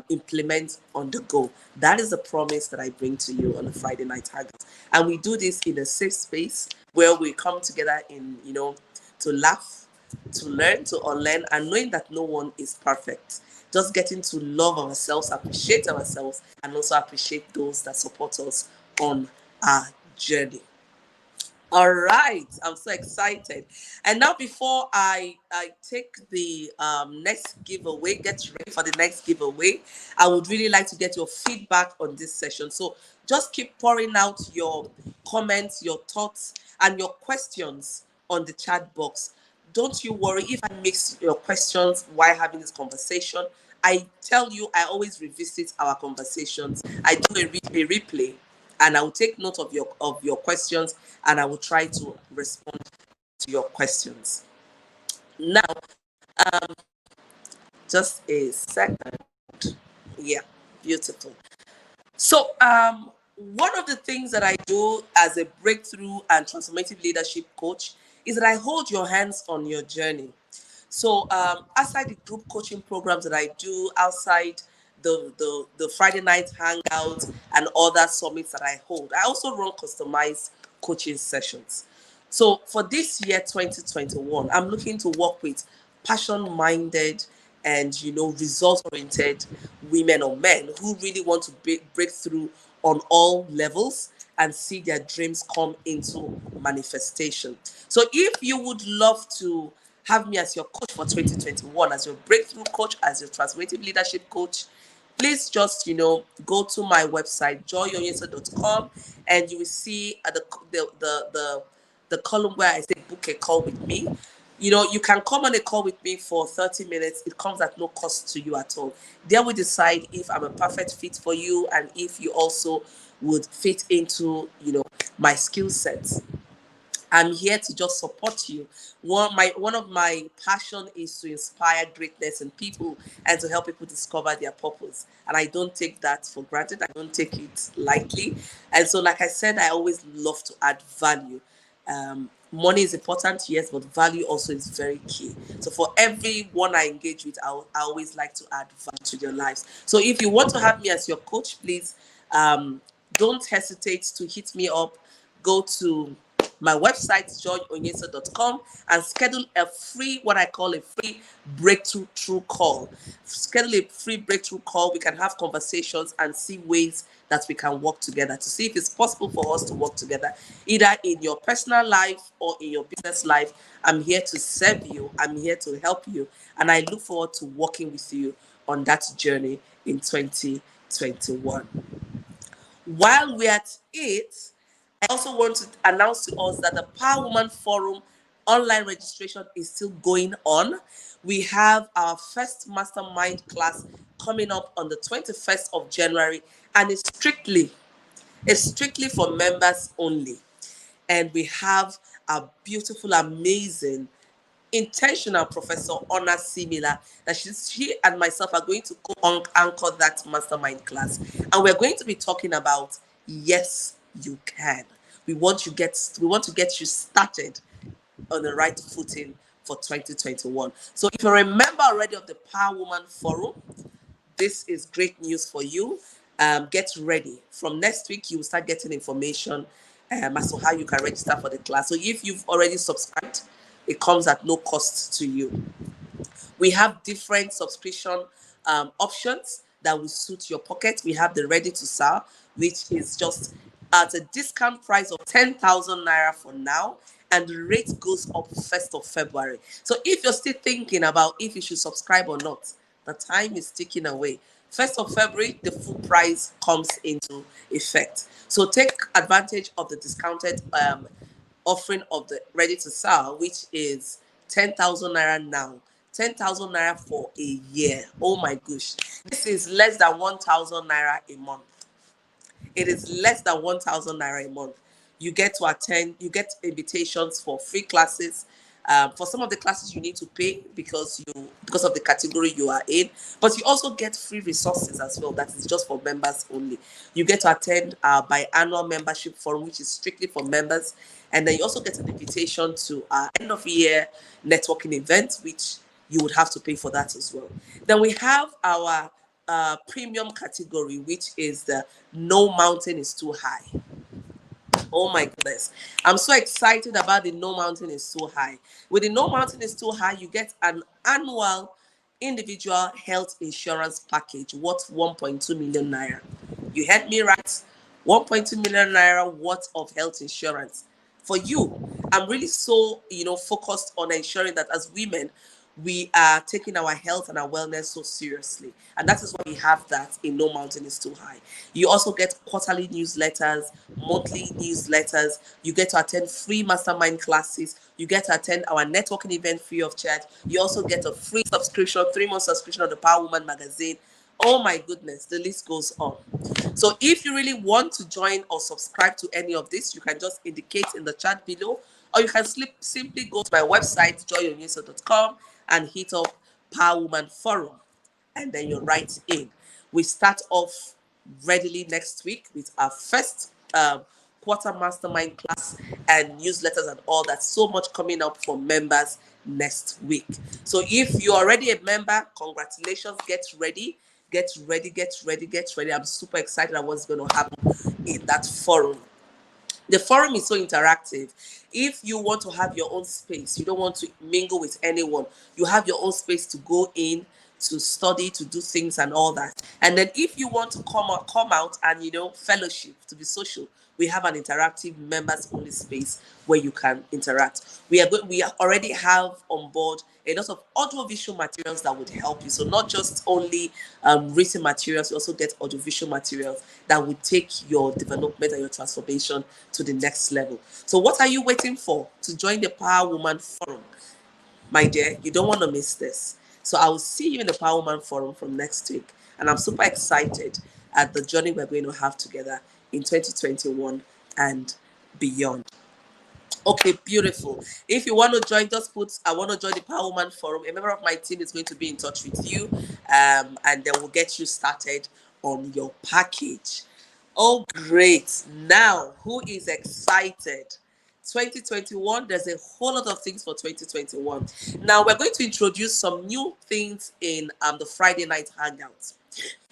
Speaker 1: implement on the go. That is the promise that I bring to you on the Friday Night Hangout. And we do this in a safe space where we come together to laugh, to learn, to unlearn, and knowing that no one is perfect. Just getting to love ourselves, appreciate ourselves, and also appreciate those that support us on our journey. All right, I'm so excited. And now, before I take the next giveaway, get ready for the next giveaway, I would really like to get your feedback on this session. So just keep pouring out your comments, your thoughts, and your questions on the chat box. Don't you worry if I mix your questions while having this conversation. I tell you, I always revisit our conversations. I do a replay, and I will take note of your questions, and I will try to respond to your questions. Now, just a second. Yeah, beautiful. So, one of the things that I do as a breakthrough and transformative leadership coach is that I hold your hands on your journey. So, outside the group coaching programs that I do, outside the Friday Night Hangout and other summits that I hold, I also run customized coaching sessions. So for this year, 2021, I'm looking to work with passion-minded and result oriented women or men who really want to break through on all levels and see their dreams come into manifestation. So if you would love to have me as your coach for 2021, as your breakthrough coach, as your transformative leadership coach, please just go to my website joyonyesoh.com, and you will see at the column where I say book a call with me. You can come on a call with me for 30 minutes. It comes at no cost to you at all. There we decide if I'm a perfect fit for you and if you also would fit into my skill sets. I'm here to just support you. One of my passion is to inspire greatness in people and to help people discover their purpose. And I don't take that for granted. I don't take it lightly. And so, like I said, I always love to add value. Money is important, yes, but value also is very key. So for everyone I engage with, I always like to add value to their lives. So if you want to have me as your coach, please don't hesitate to hit me up. Go to my website, joyonyesoh.com, and schedule a free, what I call a free breakthrough call. Schedule a free breakthrough call. We can have conversations and see ways that we can work together to see if it's possible for us to work together, either in your personal life or in your business life. I'm here to serve you. I'm here to help you. And I look forward to working with you on that journey in 2021. While we're at it, I also want to announce to us that the Power Woman Forum online registration is still going on. We have our first mastermind class coming up on the 21st of January, and it's strictly for members only. And we have a beautiful, amazing, intentional Professor Honor Simila that she and myself are going to anchor that mastermind class, and we're going to be talking about yes you can. We want to get you started on the right footing for 2021. So if you're a member already of the Power Woman Forum, this is great news for you. Get ready. From next week, you will start getting information as to how you can register for the class. So if you've already subscribed, it comes at no cost to you. We have different subscription options that will suit your pocket. We have the ready to sell, which is just at a discount price of 10,000 naira for now, and the rate goes up 1st of February. So if you're still thinking about if you should subscribe or not, the time is ticking away. 1st of February, the full price comes into effect. So take advantage of the discounted offering of the ready to sell, which is 10,000 naira now. 10,000 naira for a year. Oh my gosh. This is less than 1,000 naira a month. It is less than 1,000 naira a month. You get to attend, you get invitations for free classes. For some of the classes you need to pay because of the category you are in, but you also get free resources as well. That is just for members only. You get to attend our biannual membership forum, which is strictly for members, and then you also get an invitation to our end of year networking event, which you would have to pay for that as well. Then we have our premium category, which is the No Mountain is Too High. Oh my goodness. I'm so excited about the No Mountain is Too High. With the No Mountain is Too High, you get an annual individual health insurance package worth 1.2 million naira. You heard me right. 1.2 million naira worth of health insurance. For you, I'm really so, focused on ensuring that as women, we are taking our health and our wellness so seriously. And that is why we have that in No Mountain is Too High. You also get quarterly newsletters, monthly newsletters. You get to attend free mastermind classes. You get to attend our networking event free of charge. You also get a free subscription, 3-month subscription of the Power Woman magazine. Oh my goodness, the list goes on. So if you really want to join or subscribe to any of this, you can just indicate in the chat below, or you can simply go to my website, joyonyesoh.com, and hit up Power Woman Forum, and then you're right in. We start off readily next week with our first quarter mastermind class and newsletters and all that. So much coming up for members next week. So if you're already a member, congratulations. Get ready. Get ready, get ready, get ready. I'm super excited about what's going to happen in that forum. The forum is so interactive. If you want to have your own space, you don't want to mingle with anyone, you have your own space to go in, to study, to do things and all that. And then if you want to come out and fellowship, to be social, we have an interactive members only space where you can interact. We already have on board a lot of audiovisual materials that would help you. So not just only written materials, you also get audiovisual materials that would take your development and your transformation to the next level. So what are you waiting for to join the Power Woman Forum? My dear, you don't want to miss this. So I will see you in the Power Woman Forum from next week. And I'm super excited at the journey we're going to have together in 2021 and beyond. Okay, beautiful. If you want to join, just put I want to join the Power Woman Forum. A member of my team is going to be in touch with you, and then we'll get you started on your package. Oh, great. Now, who is excited? 2021, there's a whole lot of things for 2021. Now, we're going to introduce some new things in the Friday night hangouts.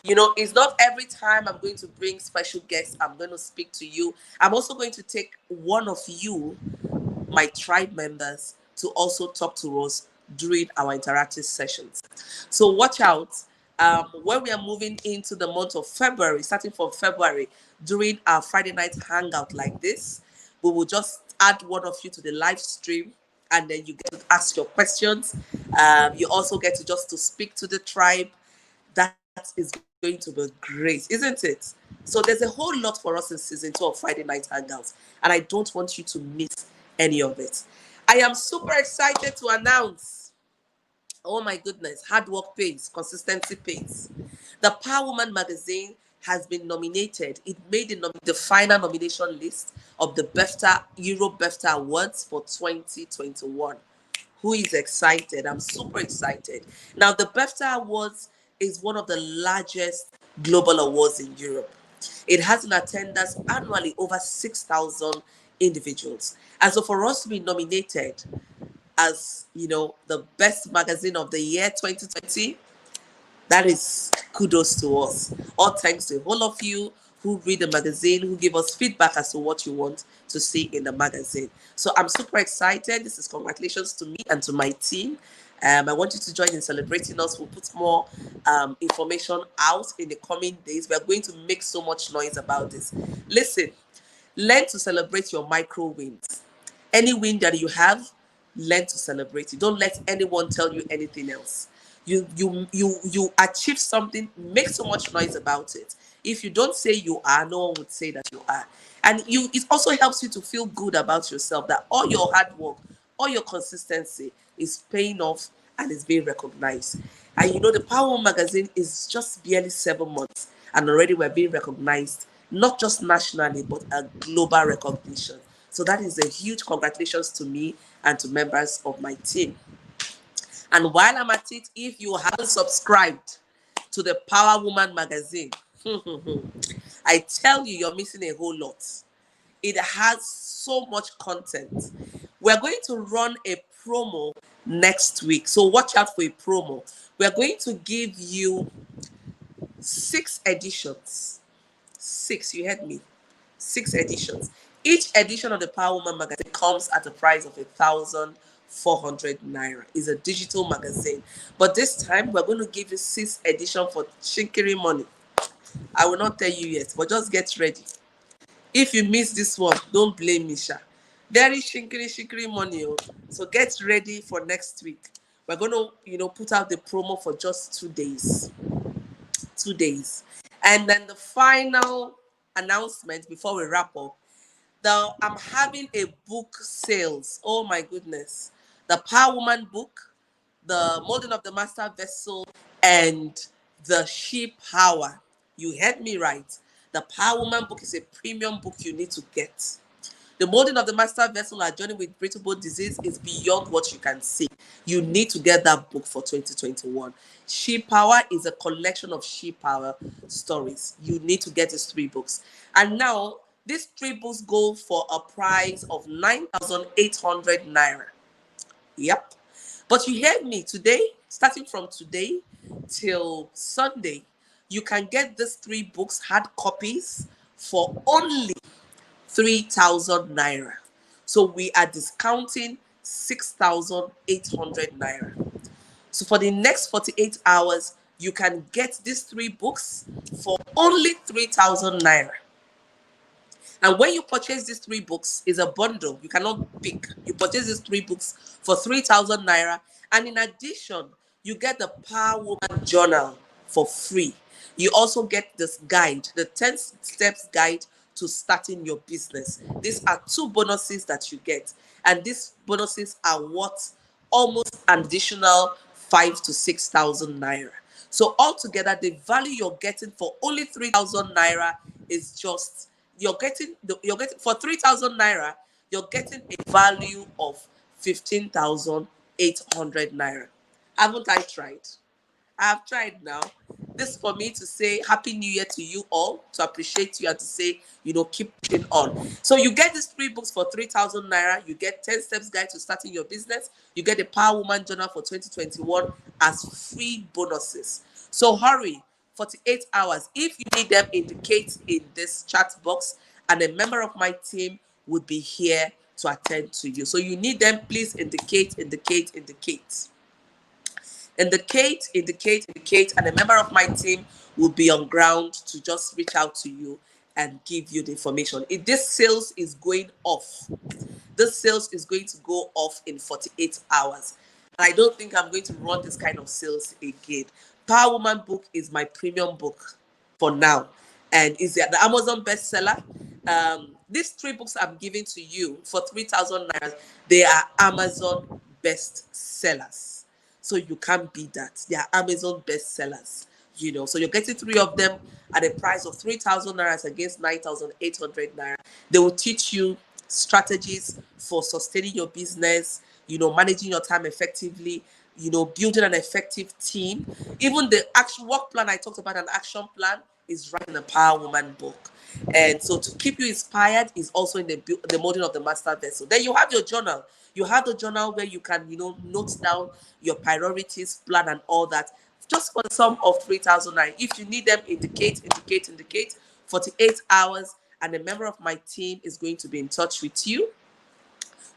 Speaker 1: It's not every time I'm going to bring special guests, I'm going to speak to you. I'm also going to take one of you, my tribe members, to also talk to us during our interactive sessions. So watch out. When we are moving into the month of February, starting from February, during our Friday night hangout like this, we will just add one of you to the live stream, and then you get to ask your questions. You also get to just to speak to the tribe. That is going to be great, isn't it? So there's a whole lot for us in season 2 of Friday night hangouts, and I don't want you to miss any of it. I am super excited to announce, oh my goodness, hard work pays, consistency pays. The Power Woman magazine has been nominated. It made the final nomination list of the Euro BEFTA Awards for 2021. Who is excited? I'm super excited. Now, the BEFTA Awards is one of the largest global awards in Europe. It has in attendance annually over 6,000 individuals. And so for us to be nominated as, the best magazine of the year 2020, that is kudos to us. All thanks to all of you who read the magazine, who give us feedback as to what you want to see in the magazine. So I'm super excited. This is congratulations to me and to my team. I want you to join in celebrating us. We'll put more information out in the coming days. We're going to make so much noise about this. Listen, learn to celebrate your micro wins. Any win that you have, learn to celebrate it. Don't let anyone tell you anything else. You achieve something, make so much noise about it. If you don't say you are, no one would say that you are. And it also helps you to feel good about yourself, that all your hard work, all your consistency is paying off and is being recognized. And the Power magazine is just barely 7 months, and already we're being recognized, not just nationally, but a global recognition. So that is a huge congratulations to me and to members of my team. And while I'm at it, if you haven't subscribed to the Power Woman magazine, I tell you, you're missing a whole lot. It has so much content. We're going to run a promo next week. So watch out for a promo. We're going to give you 6 editions. 6, you heard me. 6 editions. Each edition of the Power Woman magazine comes at a price of 1,400 naira. It's a digital magazine. But this time, we're going to give you 6 edition for shinkiri money. I will not tell you yet, but just get ready. If you miss this one, don't blame me, Sha. Very shinkiri money. So get ready for next week. We're going to, put out the promo for just 2 days. 2 days. And then the final announcement before we wrap up, I'm having a book sales. Oh my goodness. The Power Woman book, the Molding of the Master Vessel, and the She Power. You heard me right. The Power Woman book is a premium book you need to get. The Molding of the Master Vessel, Our Journey with Brittle Bone Disease, is beyond what you can see. You need to get that book for 2021. She Power is a collection of She Power stories. You need to get these 3 books. And now, these 3 books go for a price of 9,800 naira. Yep. But you heard me today, starting from today till Sunday, you can get these 3 books, hard copies, for only 3,000 naira. So we are discounting 6,800 naira. So for the next 48 hours, you can get these 3 books for only 3,000 naira. And when you purchase these 3 books, is a bundle. You cannot pick. You purchase these 3 books for 3,000 naira. And in addition, you get the Power Woman Journal for free. You also get this guide, the 10 steps guide to starting your business. These are 2 bonuses that you get. And these bonuses are worth almost an additional 5 to 6,000 naira. So altogether, the value you're getting for only 3,000 naira is just you're getting for 3,000 naira, you're getting a value of 15,800 naira. Haven't I tried? I've tried now. This is for me to say Happy New Year to you all, to appreciate you and to say, keep pushing on. So you get these 3 books for 3,000 naira. You get 10 steps guide to starting your business. You get the Power Woman Journal for 2021 as free bonuses. So hurry, 48 hours. If you need them, indicate in this chat box, and a member of my team would be here to attend to you. So you need them, please indicate, indicate, indicate. Indicate, indicate, indicate, and a member of my team will be on ground to just reach out to you and give you the information. If this sales is going off, this sales is going to go off in 48 hours. And I don't think I'm going to run this kind of sales again. Power Woman book is my premium book for now, and is the Amazon bestseller. These 3 books I'm giving to you for 3,000 naira, they are Amazon bestsellers. So you can't beat that. They are Amazon bestsellers. So you're getting 3 of them at a price of 3,000 naira against 9,800 naira. They will teach you strategies for sustaining your business, managing your time effectively, building an effective team. Even the action work plan I talked about, an action plan, is right in the Power Woman book. And so to keep you inspired is also in the molding of the master vessel. Then you have your journal. You have the journal where you can, note down your priorities, plan, and all that, just for the sum of 3,000 naira. If you need them, indicate, indicate, indicate. 48 hours, and a member of my team is going to be in touch with you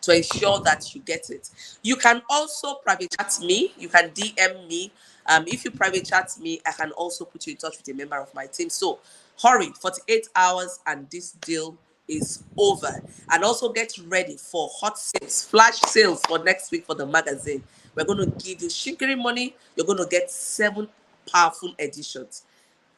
Speaker 1: to ensure that you get it. You can also private chat me. You can DM me. If you private chat me, I can also put you in touch with a member of my team. So hurry, 48 hours, and this deal is over. And also get ready for hot sales, flash sales for next week for the magazine. We're going to give you shikiri money. You're going to get 7 powerful editions.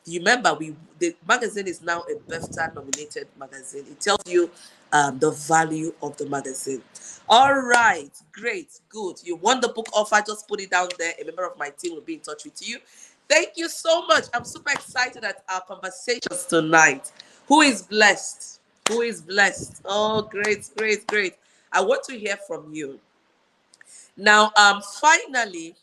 Speaker 1: You remember, the magazine is now a BEFTA nominated magazine. It tells you the value of the magazine. All right, great, good. You want the book offer? Just put it down there. A member of my team will be in touch with you. Thank you so much. I'm super excited at our conversations tonight. Who is blessed? Who is blessed? Oh, great, great, great. I want to hear from you. Now, finally,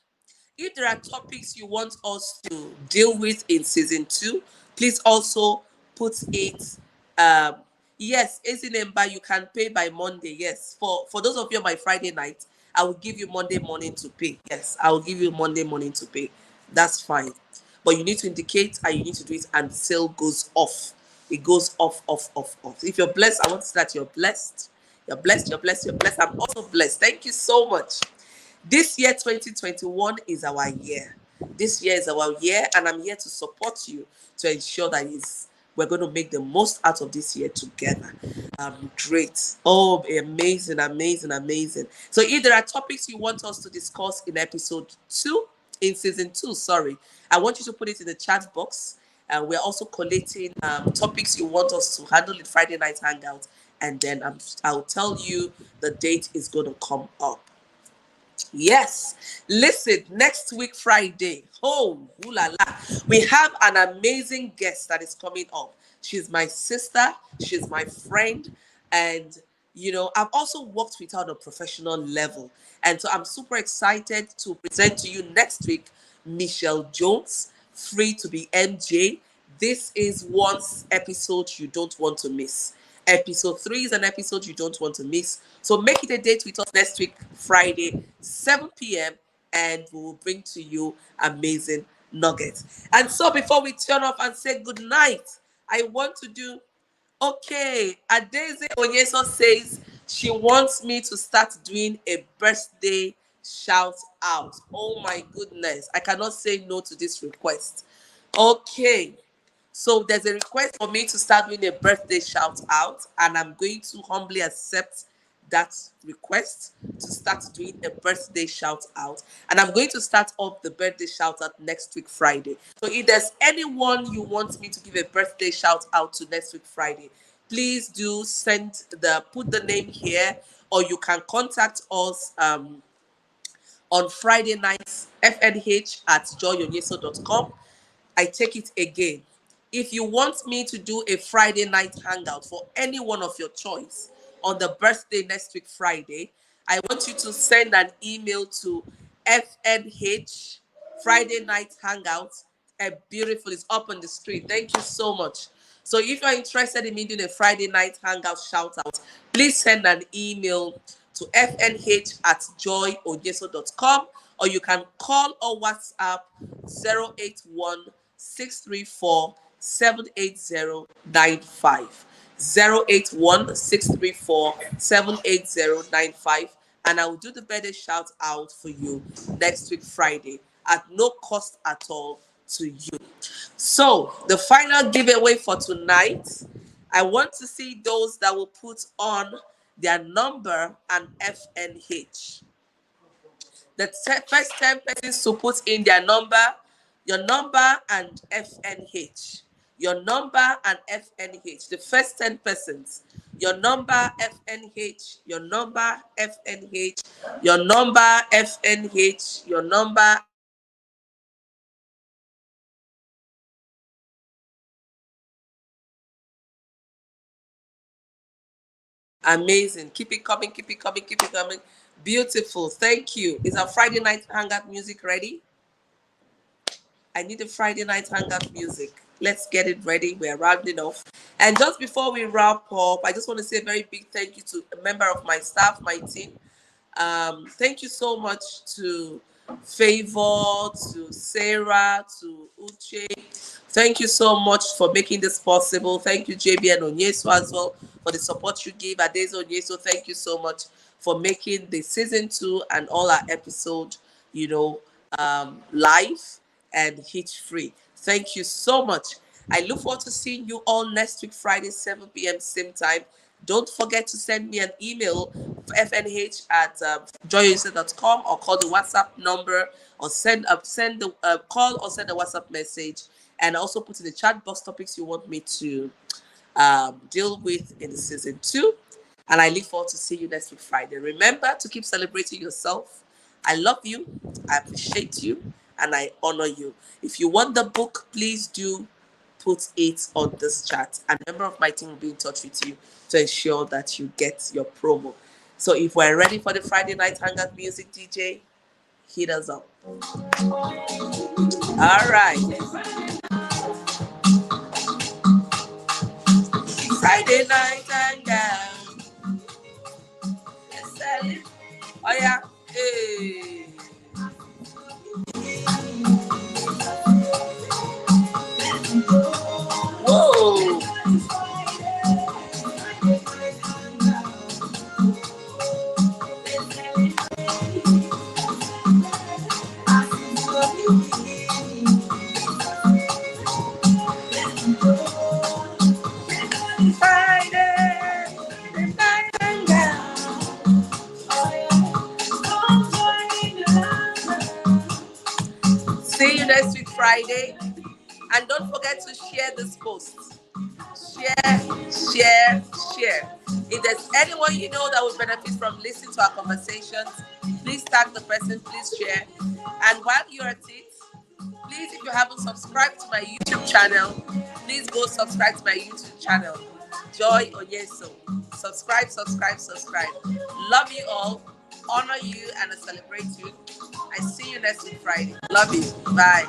Speaker 1: if there are topics you want us to deal with in season 2, please also put it. Yes, Ezinemba, you can pay by Monday. Yes, for those of you on my Friday night, I will give you Monday morning to pay. Yes, I will give you Monday morning to pay. That's fine. But you need to indicate and you need to do it, and the sale goes off. It goes off, off, off, off. If you're blessed, I want to say that you're blessed. You're blessed, you're blessed, you're blessed. I'm also blessed. Thank you so much. This year, 2021, is our year. This year is our year, and I'm here to support you to ensure that we're going to make the most out of this year together. Great. Oh, amazing, amazing, amazing. So if there are topics you want us to discuss in season 2, sorry, I want you to put it in the chat box. We're also collating topics you want us to handle in Friday Night Hangout, and then I'll tell you the date is going to come up. Yes, listen, next week Friday, oh, ooh la la, we have an amazing guest that is coming up. She's my sister, she's my friend, and I've also worked with her on a professional level, and so I'm super excited to present to you next week Michelle Jones, Free to be MJ. This is one episode you don't want to miss. Episode 3 is an episode you don't want to miss. So make it a date with us next week, Friday, 7 p.m., and we will bring to you amazing nuggets. And so before we turn off and say good night, I want to do, okay, Adeze Onyesoh says she wants me to start doing a birthday shout out. Oh my goodness, I cannot say no to this request. Okay, so there's a request for me to start doing a birthday shout out, and I'm going to humbly accept that request to start doing a birthday shout out. And I'm going to start off the birthday shout out next week, Friday. So if there's anyone you want me to give a birthday shout out to next week, Friday, please do put the name here, or you can contact us on Friday nights, fnh@joyonyeso.com. I take it again. If you want me to do a Friday night hangout for any one of your choice on the birthday next week, Friday, I want you to send an email to FNH Friday night hangout. A beautiful is up on the street. Thank you so much. So if you're interested in me doing a Friday night hangout shout out, please send an email to fnh@joyonyeso.com, or you can call or WhatsApp 081 634 78095. 081 634 78095, and I will do the birthday shout out for you next week, Friday, at no cost at all to you. So, the final giveaway for tonight, I want to see those that will put on their number and FNH. The first 10 persons to put in their number, your number and FNH. Your number and FNH. The first 10 persons. Your number, FNH. Your number, FNH. Your number, FNH. Your number. Amazing. Keep it coming, keep it coming, keep it coming. Beautiful. Thank you. Is our Friday night hangout music ready? I need a Friday night hangout music. Let's get it ready. We're rounding off. And just before we wrap up, I just want to say a very big thank you to a member of my staff, my team. Thank you so much to Favor, to Sarah, to Uche. Thank you so much for making this possible. Thank you, JB and Onyesoh, as well, for the support you give. Adezo Onyesoh, thank you so much for making the season 2 and all our episodes, live and hitch free. Thank you so much. I look forward to seeing you all next week, Friday, 7 p.m. same time. Don't forget to send me an email, fnh@joyonyeso.com, or call the WhatsApp number, or send the call or send a WhatsApp message, and also put in the chat box topics you want me to deal with in the season 2. And I look forward to seeing you next week, Friday. Remember to keep celebrating yourself. I love you, I appreciate you, and I honor you. If you want the book, please do put it on this chat, and a member of my team will be in touch with you to ensure that you get your promo. So if we're ready for the Friday night hangout music, DJ, hit us up. All right. Friday night hangout. Let's sell it. Oh yeah. Hey. Whoa. See you next week, Friday. And don't forget to share this post. Share. If there's anyone you know that would benefit from listening to our conversations, please tag the person, please share. And while you're at it, please, if you haven't subscribed to my YouTube channel, please go subscribe to my YouTube channel, Joy Onyesoh. Subscribe. Love you all, honor you, and I celebrate you. I see you next week, Friday. Love you. Bye.